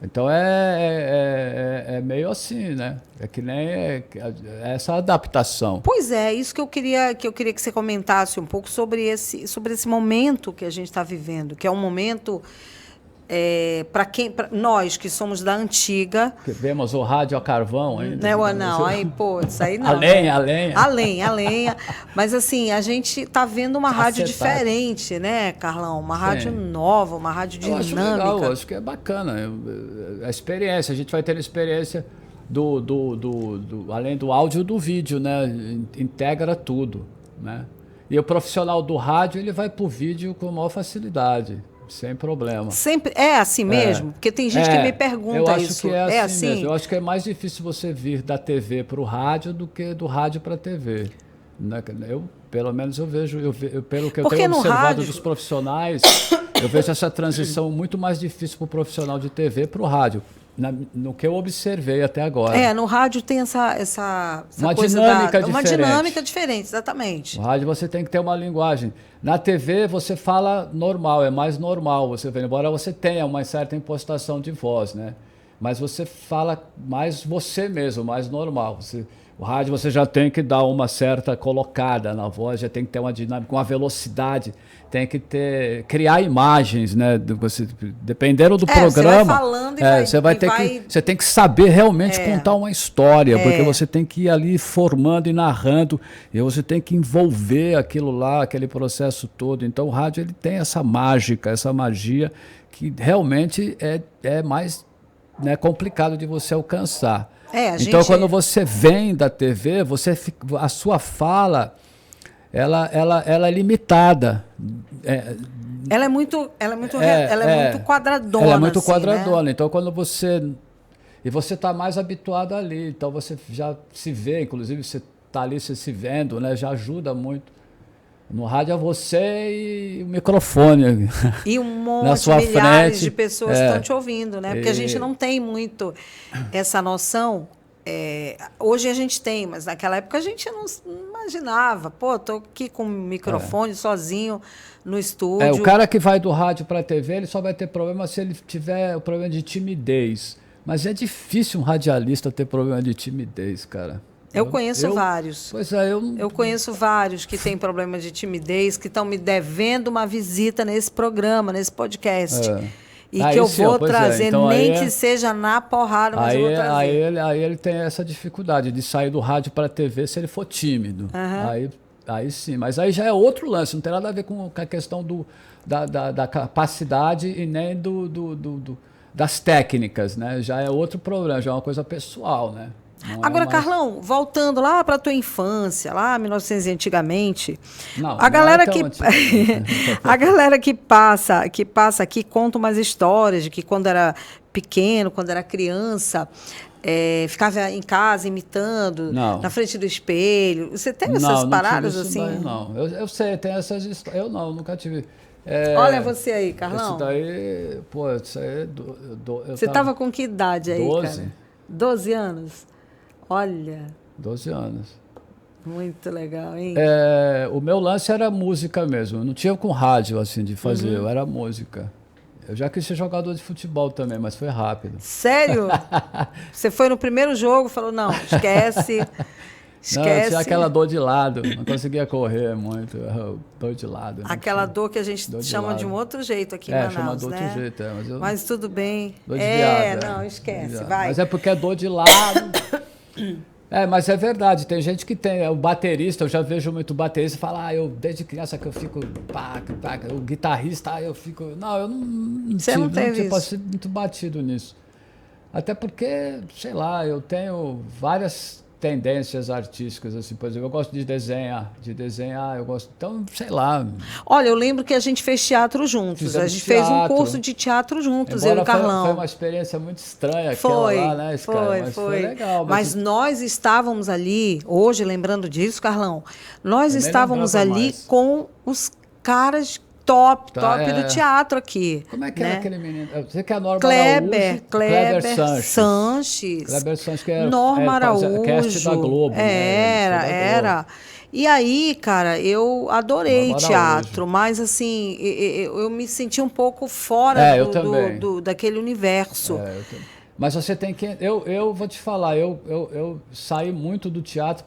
B: Então é meio assim, né? É que nem essa adaptação.
A: Pois é, isso que eu queria que você comentasse um pouco sobre esse momento que a gente está vivendo, que é um momento... para nós que somos da antiga.
B: Que vemos o rádio a carvão ainda.
A: Não, aí, pô, isso aí não.
B: A lenha.
A: A lenha. Mas assim, a gente está vendo uma rádio diferente, né, Carlão? Uma rádio nova, uma rádio dinâmica.
B: Eu acho legal, acho que é bacana. A experiência, a gente vai ter a experiência além do áudio, do vídeo, né? Integra tudo, né? E o profissional do rádio, ele vai para o vídeo com maior facilidade. Sem problema.
A: Sempre é assim mesmo? Porque tem gente que me pergunta isso.
B: Eu acho que é assim mesmo.
A: Assim?
B: Eu acho que é mais difícil você vir da TV para o rádio do que do rádio para a TV. Pelo menos eu vejo, pelo que eu tenho observado dos profissionais, eu vejo essa transição muito mais difícil para o profissional de TV para o rádio. No que eu observei até agora.
A: No rádio tem essa
B: uma
A: coisa
B: dinâmica diferente.
A: Uma dinâmica diferente, exatamente.
B: No rádio você tem que ter uma linguagem. Na TV você fala normal, é mais normal. Você vê, embora você tenha uma certa impostação de voz, né? Mas você fala mais você mesmo, mais normal. O rádio você já tem que dar uma certa colocada na voz, já tem que ter uma dinâmica, uma velocidade, tem que criar imagens, né? Dependendo do programa,
A: você vai falando e
B: você tem que saber realmente contar uma história, porque você tem que ir ali formando e narrando, e você tem que envolver aquilo lá, aquele processo todo. Então o rádio ele tem essa mágica, essa magia que realmente é mais, né, complicado de você alcançar. Então, quando você vem da TV, a sua fala, ela é limitada.
A: Ela é muito quadradona.
B: Ela é muito
A: assim,
B: quadradona.
A: Né?
B: Então, quando você... E você está mais habituado ali. Então, você já se vê, inclusive, você está ali se vendo, né? Já ajuda muito. No rádio é você e o microfone.
A: E um monte,
B: na sua
A: milhares
B: frente,
A: de pessoas estão te ouvindo, né? Porque a gente não tem muito essa noção. Hoje a gente tem, mas naquela época a gente não imaginava. Pô, tô aqui com o microfone sozinho no estúdio.
B: O cara que vai do rádio para a TV, ele só vai ter problema se ele tiver o problema de timidez. Mas é difícil um radialista ter problema de timidez, cara.
A: Eu conheço vários.
B: Pois é,
A: eu conheço vários que têm problema de timidez, que estão me devendo uma visita nesse programa, nesse podcast. E que eu vou trazer, então, nem que seja na porrada, mas eu vou trazer.
B: Aí ele tem essa dificuldade de sair do rádio para a TV se ele for tímido. Aí sim, mas aí já é outro lance, não tem nada a ver com a questão da capacidade e nem das técnicas, né? Já é outro problema, já é uma coisa pessoal, né?
A: Agora, Carlão, voltando lá para a tua infância, lá 1900 antigamente, a galera que passa aqui conta umas histórias de que quando era pequeno, quando era criança, ficava em casa imitando,
B: Não.
A: na frente do espelho. Você teve
B: Não,
A: essas
B: não
A: paradas
B: tive isso
A: assim?
B: daí, não. Eu sei, tem essas histórias. Eu não, nunca tive.
A: Olha você aí, Carlão.
B: Esse daí, pô, isso aí. Eu
A: Você estava com que idade aí,
B: 12.
A: cara? 12 anos? Olha,
B: 12 anos.
A: muito legal, hein?
B: O meu lance era música mesmo. Eu não tinha com rádio, assim, de fazer. Eu era música. Eu já quis ser jogador de futebol também, mas foi rápido.
A: Sério? Você foi no primeiro jogo e falou, não, esquece,
B: Não, eu
A: esquece.
B: tinha aquela dor de lado. Não conseguia correr muito. Dor de lado.
A: Aquela dor que a gente
B: Dor de
A: chama
B: lado.
A: de um outro jeito aqui em Manaus,
B: chama de outro
A: né?
B: jeito.
A: Mas tudo bem.
B: Dor de viado.
A: Não, esquece,
B: Viado.
A: vai.
B: Mas é porque é dor de lado. Mas é verdade, tem gente que tem, o baterista, eu já vejo muito baterista falar, eu desde criança que eu fico, o guitarrista, eu fico, não, eu não
A: Você não teve isso?
B: passei muito batido nisso. Até porque, sei lá, eu tenho várias tendências artísticas, assim, por exemplo, eu gosto de desenhar, eu gosto, então, sei lá.
A: Olha, eu lembro que a gente fez teatro juntos,
B: Fizemos
A: a gente fez um
B: teatro.
A: curso de teatro juntos,
B: Embora
A: eu e o Carlão.
B: Foi uma experiência muito estranha
A: Foi,
B: aquela lá, né, Sky? Mas foi legal.
A: Mas nós estávamos ali, hoje, lembrando disso, Carlão, nós
B: Eu nem
A: estávamos
B: lembrava
A: ali
B: mais.
A: com os caras top
B: é.
A: do teatro aqui.
B: Como é que
A: né?
B: era aquele menino? Você que é a Norma
A: Kleber
B: Araújo? Kleber Sanches. Kleber Sanches, que é
A: Norma Araújo.
B: cast da Globo.
A: Era. E aí, cara, eu adorei
B: Norma
A: teatro,
B: Araújo.
A: mas assim, eu me senti um pouco fora
B: eu também.
A: daquele universo.
B: Mas você tem que... Eu vou te falar, eu saí muito do teatro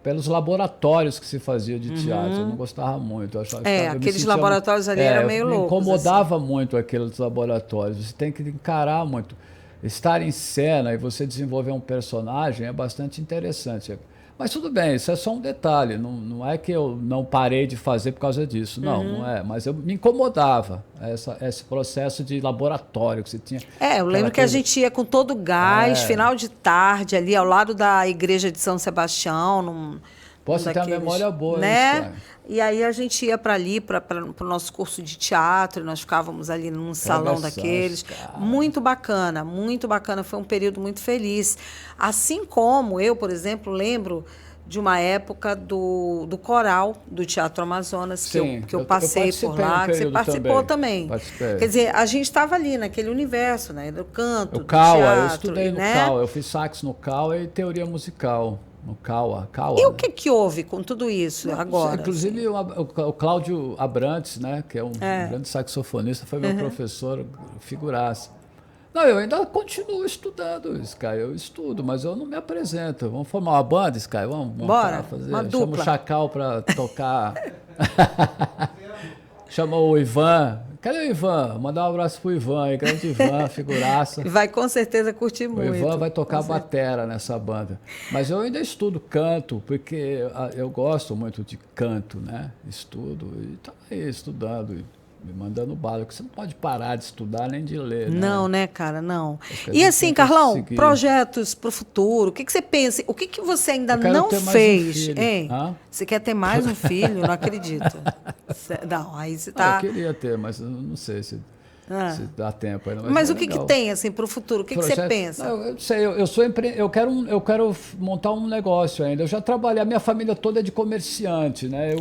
B: pelos laboratórios que se fazia de teatro. Eu não gostava muito. Eu
A: aqueles laboratórios ali eram meio loucos.
B: Me incomodava muito aqueles laboratórios. Você tem que encarar muito. Estar em cena e você desenvolver um personagem é bastante interessante. Mas tudo bem, isso é só um detalhe. Não é que eu não parei de fazer por causa disso. Não é. Mas me incomodava esse processo de laboratório que você tinha.
A: Eu lembro que a gente ia com todo gás, final de tarde, ali ao lado da igreja de São Sebastião.
B: Posso ter uma memória boa,
A: né?
B: Isso, cara.
A: E aí a gente ia para ali, para o nosso curso de teatro, nós ficávamos ali num salão daqueles. Muito bacana, muito bacana. Foi um período muito feliz. Assim como eu, por exemplo, lembro de uma época do coral do Teatro Amazonas, que eu passei por lá, que você participou também. Quer dizer, a gente estava ali naquele universo, né? Do canto, do teatro.
B: Eu estudei no CAU, eu fiz sax no CAU e teoria musical. No CAUA.
A: E o que houve com tudo isso agora?
B: Inclusive, o Cláudio Abrantes, né, que é um grande saxofonista, foi meu professor, figuraça. Não, eu ainda continuo estudando, Sky. Eu estudo, mas eu não me apresento. Vamos formar uma banda, Sky? Vamos montar, fazer.
A: Uma dupla.
B: Chama o Chacal para tocar. Chamou o Ivan. Cadê o Ivan? Mandar um abraço pro Ivan aí, grande Ivan, figuraça.
A: Vai com certeza curtir muito.
B: O Ivan vai tocar batera nessa banda. Mas eu ainda estudo canto, porque eu gosto muito de canto, né? Estudo e tô aí estudando, me mandando bala, porque você não pode parar de estudar nem de ler, né?
A: Não, né, cara, não. E assim, Carlão, projetos para o futuro, o que você pensa? O que você ainda não fez? Hein? Você quer ter mais um filho? Não acredito. Não, aí você tá...
B: Eu queria ter, mas eu não sei se dá tempo ainda.
A: Mas o que tem assim para o futuro? O que você pensa?
B: Não, eu sei, eu quero montar um negócio ainda. Eu já trabalhei, a minha família toda é de comerciante, né?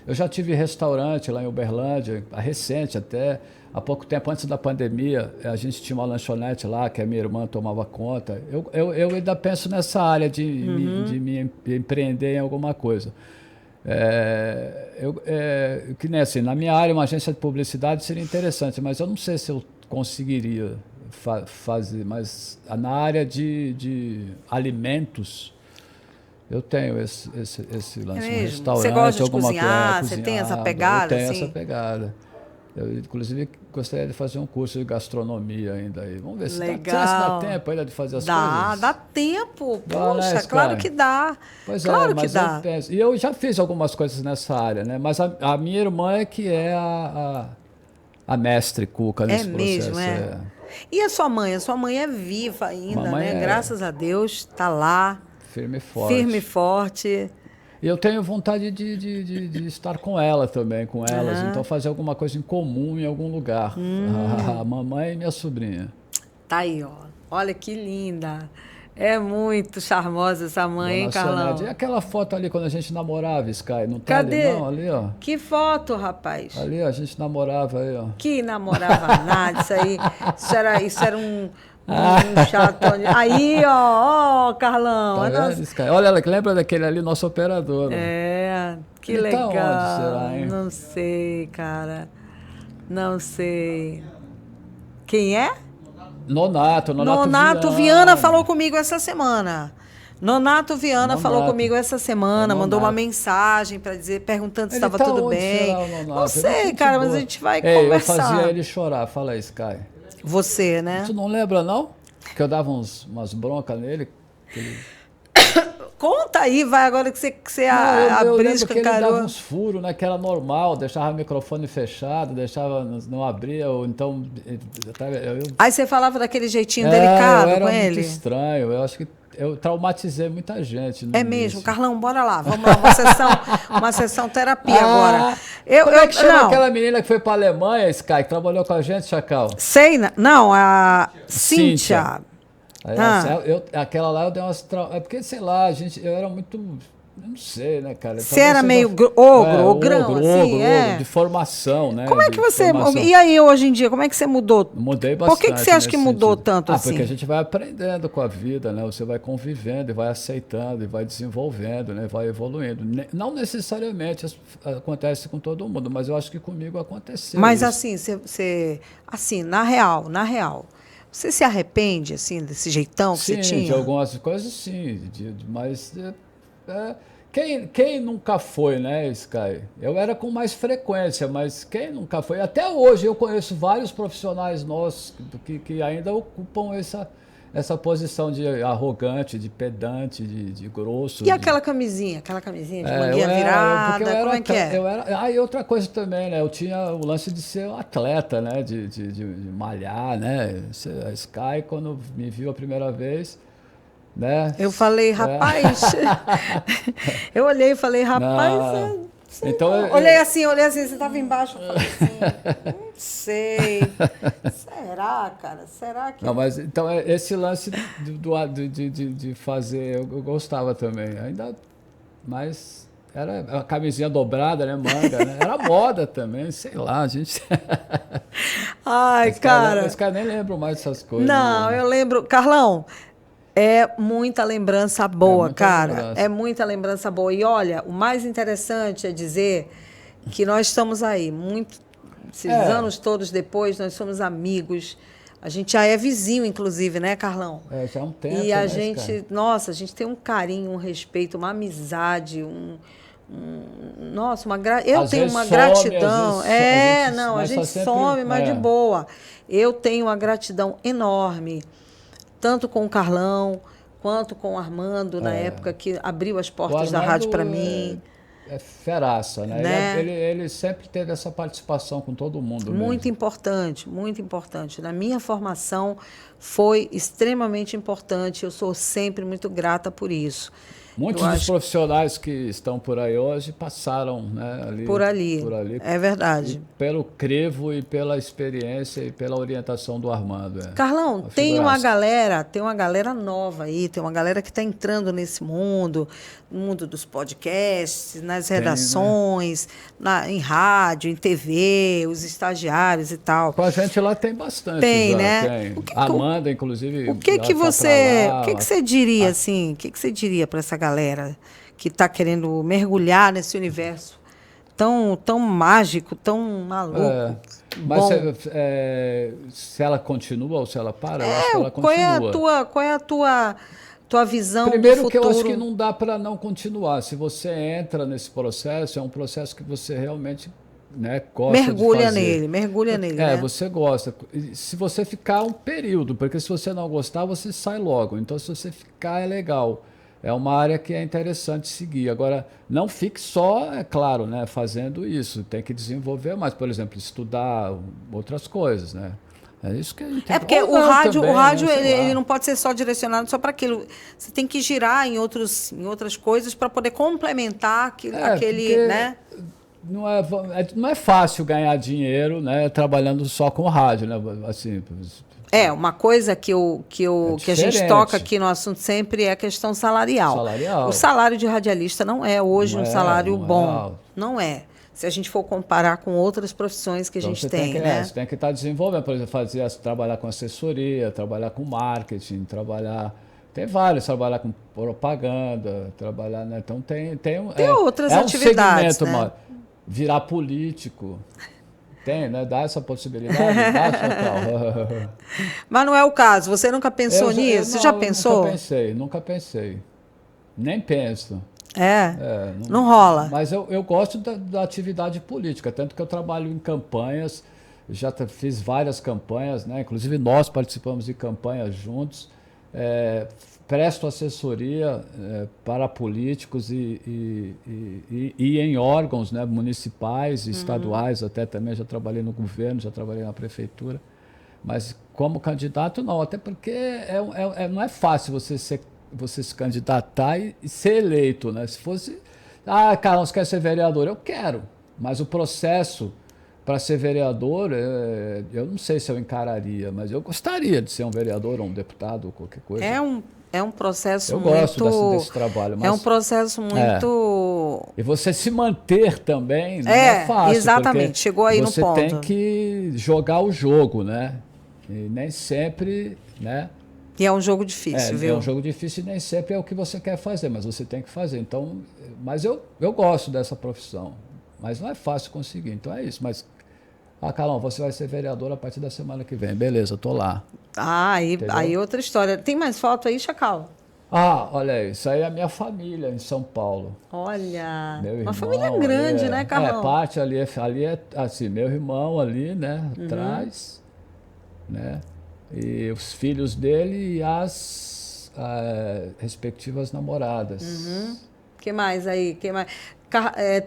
B: Eu já tive restaurante lá em Uberlândia, recente até, há pouco tempo antes da pandemia, a gente tinha uma lanchonete lá que a minha irmã tomava conta. Eu ainda penso nessa área de me empreender em alguma coisa. Que nem assim, na minha área, uma agência de publicidade seria interessante, mas eu não sei se eu conseguiria fazer. Mas na área de alimentos, eu tenho esse lance, um restaurante,
A: você gosta de
B: alguma
A: cozinhar,
B: coisa.
A: Você tem essa pegada?
B: Eu tenho essa pegada. Eu, inclusive, gostaria de fazer um curso de gastronomia ainda aí. Vamos ver se dá tempo ainda de fazer as coisas.
A: Dá tempo. Poxa, claro que dá.
B: Pois
A: claro
B: mas
A: que dá.
B: Eu penso, e eu já fiz algumas coisas nessa área, né? Mas a minha irmã é que é a mestre cuca nesse processo.
A: Mesmo. E a sua mãe? A sua mãe é viva ainda, né? Graças a Deus, está lá.
B: Firme e forte.
A: Firme e forte.
B: E eu tenho vontade de estar com ela também, com elas. Então, fazer alguma coisa em comum em algum lugar. A mamãe e minha sobrinha.
A: Tá aí, ó. Olha que linda. É muito charmosa essa mãe, hein, Carlão?
B: E aquela foto ali quando a gente namorava, Sky? Não tá
A: Cadê?
B: ali, não? Ali, ó.
A: Que foto, rapaz?
B: Ali, ó, a gente namorava aí, ó.
A: Que namorava nada, isso aí. Isso era um chato. Aí, ó, Carlão.
B: Tá vendo, Sky? Olha, ela lembra daquele ali, nosso operador.
A: É, que
B: Ele
A: legal.
B: tá onde, será, hein?
A: Não sei, cara. Não sei. Quem é?
B: Nonato
A: Viana falou comigo essa semana. Nonato Viana falou comigo essa semana, mandou uma mensagem para dizer, perguntando se estava tudo bem.
B: Não
A: sei, cara, mas a gente vai
B: conversar. Eu
A: conversar.
B: fazia ele chorar, fala aí, Sky.
A: Você, né?
B: Tu não lembra, não? Que eu dava umas broncas nele.
A: Conta aí, vai, agora que você
B: abriu
A: escancarou.
B: Ele dava uns furos, né? Que era normal, deixava o microfone fechado, não abria, ou então...
A: Aí você falava daquele jeitinho delicado com ele?
B: Era muito estranho, eu acho que eu traumatizei muita gente.
A: É mesmo, Carlão, bora lá, vamos lá, uma sessão terapia agora.
B: Como é que chama aquela menina que foi para a Alemanha, Sky, que trabalhou com a gente, Chacal?
A: Sei, não, a Cíntia.
B: Aí, aquela lá eu dei umas É porque, sei lá, eu era muito... Eu não sei, né, cara?
A: Você era meio ogrão, assim,
B: de formação, né?
A: Como é que você... E aí, hoje em dia, como é que você mudou?
B: Mudei bastante.
A: Por que você acha que mudou tanto assim?
B: Porque a gente vai aprendendo com a vida, né? Você vai convivendo e vai aceitando e vai desenvolvendo, né? Vai evoluindo. Não necessariamente acontece com todo mundo, mas eu acho que comigo aconteceu.
A: Mas assim, assim, na real, você se arrepende, assim, desse jeitão que você tinha?
B: Sim, de algumas coisas, sim. Mas quem nunca foi, né, Sky? Eu era com mais frequência, mas quem nunca foi? Até hoje eu conheço vários profissionais nossos que ainda ocupam essa posição de arrogante, de pedante, de grosso.
A: E aquela camisinha de manguinha virada, como é que é?
B: E outra coisa também, né? Eu tinha o lance de ser um atleta, né? De malhar, né? A Sky, quando me viu a primeira vez, né?
A: Eu falei, rapaz... Eu olhei e falei, rapaz...
B: Então,
A: olhei assim, você estava embaixo, eu falei assim, não sei, será, cara, será que...
B: Não, mas então esse lance de fazer, eu gostava também, mas era a camisinha dobrada, né, manga, né? Era moda também, sei lá, a gente...
A: Ai, cara...
B: Esse cara nem lembro mais dessas coisas.
A: Não, eu lembro, Carlão... É muita lembrança boa, cara. É muita lembrança boa. E olha, o mais interessante é dizer que nós estamos aí, esses anos todos depois, nós somos amigos. A gente já é vizinho, inclusive, né, Carlão?
B: Já é um tempo.
A: E a gente, nossa, a gente tem um carinho, um respeito, uma amizade, eu tenho uma gratidão. A gente some, mas de boa. Eu tenho uma gratidão enorme. Tanto com o Carlão, quanto com o Armando, na época que abriu as portas da rádio para mim.
B: É feraça, né? Ele sempre teve essa participação com todo mundo.
A: Muito importante, muito importante. Na minha formação foi extremamente importante. Eu sou sempre muito grata por isso.
B: Muitos dos profissionais que estão por aí hoje passaram, né,
A: por ali. É verdade.
B: Pelo crivo e pela experiência e pela orientação do Armando.
A: Carlão, tem uma galera nova aí, tem uma galera que está entrando nesse mundo, no mundo dos podcasts, nas redações, em rádio, em TV, os estagiários e tal.
B: Com a gente lá tem bastante.
A: Tem, né?
B: Amanda, inclusive.
A: O que você diria, assim? O que você diria para essa galera que está querendo mergulhar nesse universo tão mágico, tão maluco?
B: Mas se ela continua ou se ela para, eu acho que ela continua.
A: Qual é a tua visão
B: Primeiro
A: do futuro?
B: Que eu acho que não dá para não continuar. Se você entra nesse processo, é um processo que você realmente, né, gosta
A: mergulha
B: de fazer.
A: Mergulha nele. Né?
B: Você gosta. Se você ficar um período, porque se você não gostar, você sai logo. Então, se você ficar, é legal. É uma área que é interessante seguir. Agora, não fique só, é claro, né, fazendo isso. Tem que desenvolver mais, por exemplo, estudar outras coisas, né? É isso que a gente tem.
A: Porque o rádio, né? ele não pode ser só direcionado só para aquilo. Você tem que girar em outras coisas para poder complementar aquele, né?
B: não é fácil ganhar dinheiro, né, trabalhando só com rádio, né? Assim,
A: Uma coisa que a gente toca aqui no assunto sempre é a questão salarial. O salário de radialista não é hoje um salário bom. Não é. Se a gente for comparar com outras profissões que a gente tem, né?
B: Você tem que estar desenvolvendo, por exemplo, trabalhar com assessoria, trabalhar com marketing, tem vários, trabalhar com propaganda, trabalhar, né? Então tem
A: outras atividades,
B: segmento, né? Virar político. Tem, né? Dá essa possibilidade, dá, Chacal.
A: Mas não é o caso. Você nunca pensou nisso? Você já pensou?
B: Nunca pensei. Nem penso.
A: Não rola.
B: Mas eu gosto da atividade política, tanto que eu trabalho em campanhas, já fiz várias campanhas, né? Inclusive nós participamos de campanhas juntos. Presto assessoria para políticos e em órgãos, né, municipais e estaduais, até também já trabalhei no governo, já trabalhei na prefeitura, mas como candidato não, até porque não é fácil você se candidatar e ser eleito, né? Se fosse, Carlos, você quer ser vereador? Eu quero, mas o processo para ser vereador, eu não sei se eu encararia, mas eu gostaria de ser um vereador ou um deputado ou qualquer coisa.
A: É um processo
B: muito... Eu gosto desse trabalho. Mas
A: é um processo muito...
B: E você se manter também não é fácil.
A: Exatamente, chegou aí no ponto.
B: Você tem que jogar o jogo, né? E nem sempre, né?
A: E é um jogo difícil, viu?
B: É um jogo difícil e nem sempre é o que você quer fazer, mas você tem que fazer. Então, mas eu gosto dessa profissão, mas não é fácil conseguir. Então é isso, mas... Carlão, você vai ser vereador a partir da semana que vem. Beleza, eu tô lá.
A: Aí outra história. Tem mais foto aí, Chacal?
B: Olha aí, isso aí é a minha família em São Paulo.
A: Olha,
B: meu irmão,
A: uma família grande, né, Carlão?
B: Parte ali é assim, meu irmão ali, né, atrás, né, e os filhos dele e as respectivas namoradas.
A: Que mais aí? Que mais?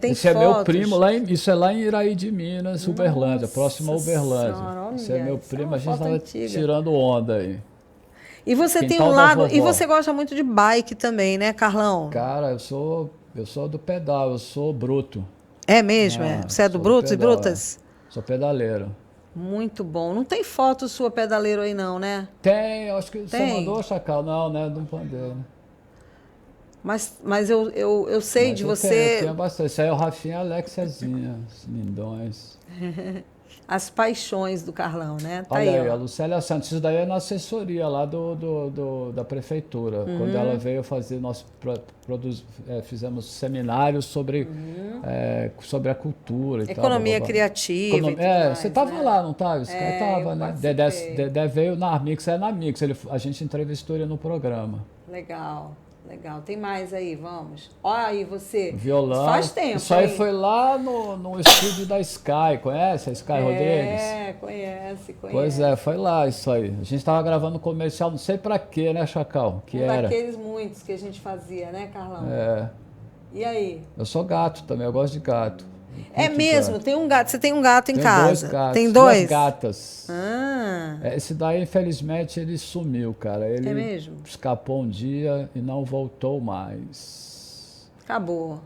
A: Tem
B: Esse
A: fotos?
B: É meu primo, isso é lá em Iraí de Minas, Uberlândia, próximo a Uberlândia.
A: Senhora,
B: esse é meu primo, a gente estava
A: antiga.
B: tirando onda aí.
A: E você tem um lado, e você gosta muito de bike também, né, Carlão?
B: Cara, eu sou do pedal, eu sou bruto.
A: É mesmo? Você é do Brutos e Brutas?
B: Sou pedaleiro.
A: Muito bom. Não tem foto sua pedaleiro aí não, né?
B: Tem, acho que você mandou, Chacal. Não, né? Não mandei, né?
A: Mas eu sei de você...
B: Tenho bastante. Isso aí é o Rafinha e a Alexiazinha, os lindões.
A: As paixões do Carlão, né? Tá
B: Olha aí, a Lucélia Santos. Isso daí é na assessoria lá da prefeitura. Quando ela veio fazer, nós fizemos seminários sobre a cultura e
A: Economia
B: tal.
A: criativa e tudo mais,
B: você estava lá, não estava? Esse cara estava, né? Dedé veio na Mix, na Mix. A gente entrevistou ele no programa.
A: Legal. Tem mais aí, vamos. Olha aí você.
B: Violão.
A: Faz tempo.
B: Isso aí foi lá no estúdio da Sky. Conhece a Sky Rodrigues?
A: Conhece.
B: Pois é, foi lá isso aí. A gente estava gravando um comercial, não sei pra quê, né, Chacal?
A: Daqueles muitos que a gente fazia, né, Carlão? E aí?
B: Eu sou gato também, eu gosto de gato.
A: É mesmo? Tem um gato. Você tem um gato em casa?
B: Dois gatos.
A: Tem dois?
B: Duas gatas.
A: Ah.
B: Esse daí, infelizmente, ele sumiu, cara. Ele
A: mesmo?
B: Escapou um dia e não voltou mais.
A: Acabou.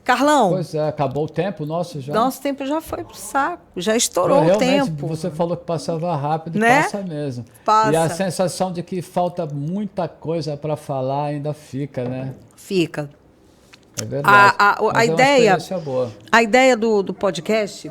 A: Carlão.
B: Pois é, acabou o tempo nosso já.
A: Nosso tempo já foi pro saco. Já estourou o tempo.
B: Você falou que passava rápido,
A: né?
B: Passa mesmo.
A: Passa.
B: E a sensação de que falta muita coisa para falar ainda fica, né?
A: Fica.
B: É verdade.
A: A ideia do podcast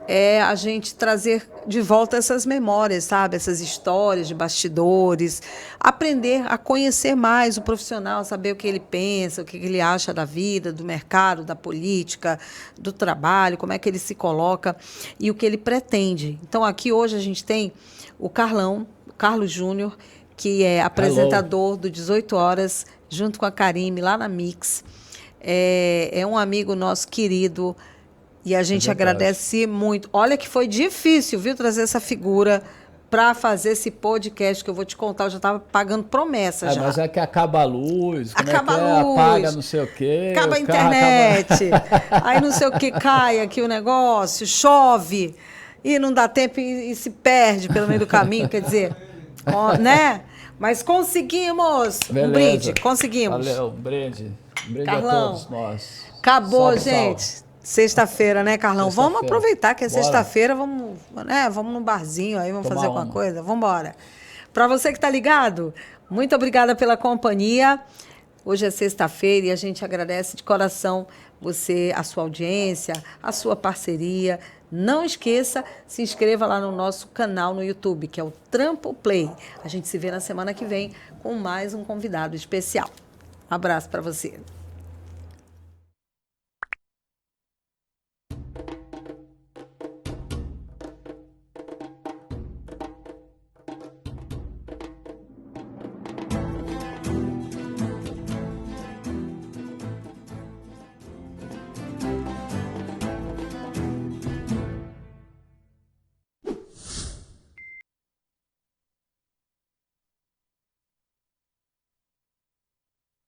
A: é a gente trazer de volta essas memórias, sabe? Essas histórias de bastidores, aprender a conhecer mais o profissional, saber o que ele pensa, o que ele acha da vida, do mercado, da política, do trabalho, como é que ele se coloca e o que ele pretende. Então, aqui hoje a gente tem o Carlos Júnior, que é apresentador do 18 Horas, junto com a Karime, lá na Mix. É um amigo nosso querido e a gente agradece muito. Olha que foi difícil, viu, trazer essa figura para fazer esse podcast que eu vou te contar. Eu já estava pagando promessa já.
B: Mas é que acaba a luz,
A: acaba a luz,
B: apaga não sei o quê.
A: Acaba a internet, aí não sei o que, cai aqui o negócio, chove e não dá tempo e se perde pelo meio do caminho, quer dizer, né? Mas conseguimos!
B: Beleza.
A: Um brinde, conseguimos.
B: Valeu, um brinde. Um brinde
A: Carlão,
B: a todos nós.
A: acabou,
B: Salve,
A: gente.
B: salve.
A: Sexta-feira, né, Carlão? Vamos
B: Sexta-feira.
A: aproveitar que é
B: Bora.
A: sexta-feira, vamos num barzinho aí, vamos
B: Tomar
A: fazer alguma
B: uma.
A: coisa? Vamos embora. Para você que está ligado, muito obrigada pela companhia. Hoje é sexta-feira e a gente agradece de coração você, a sua audiência, a sua parceria. Não esqueça, se inscreva lá no nosso canal no YouTube, que é o Trampo Play. A gente se vê na semana que vem com mais um convidado especial. Um abraço para você.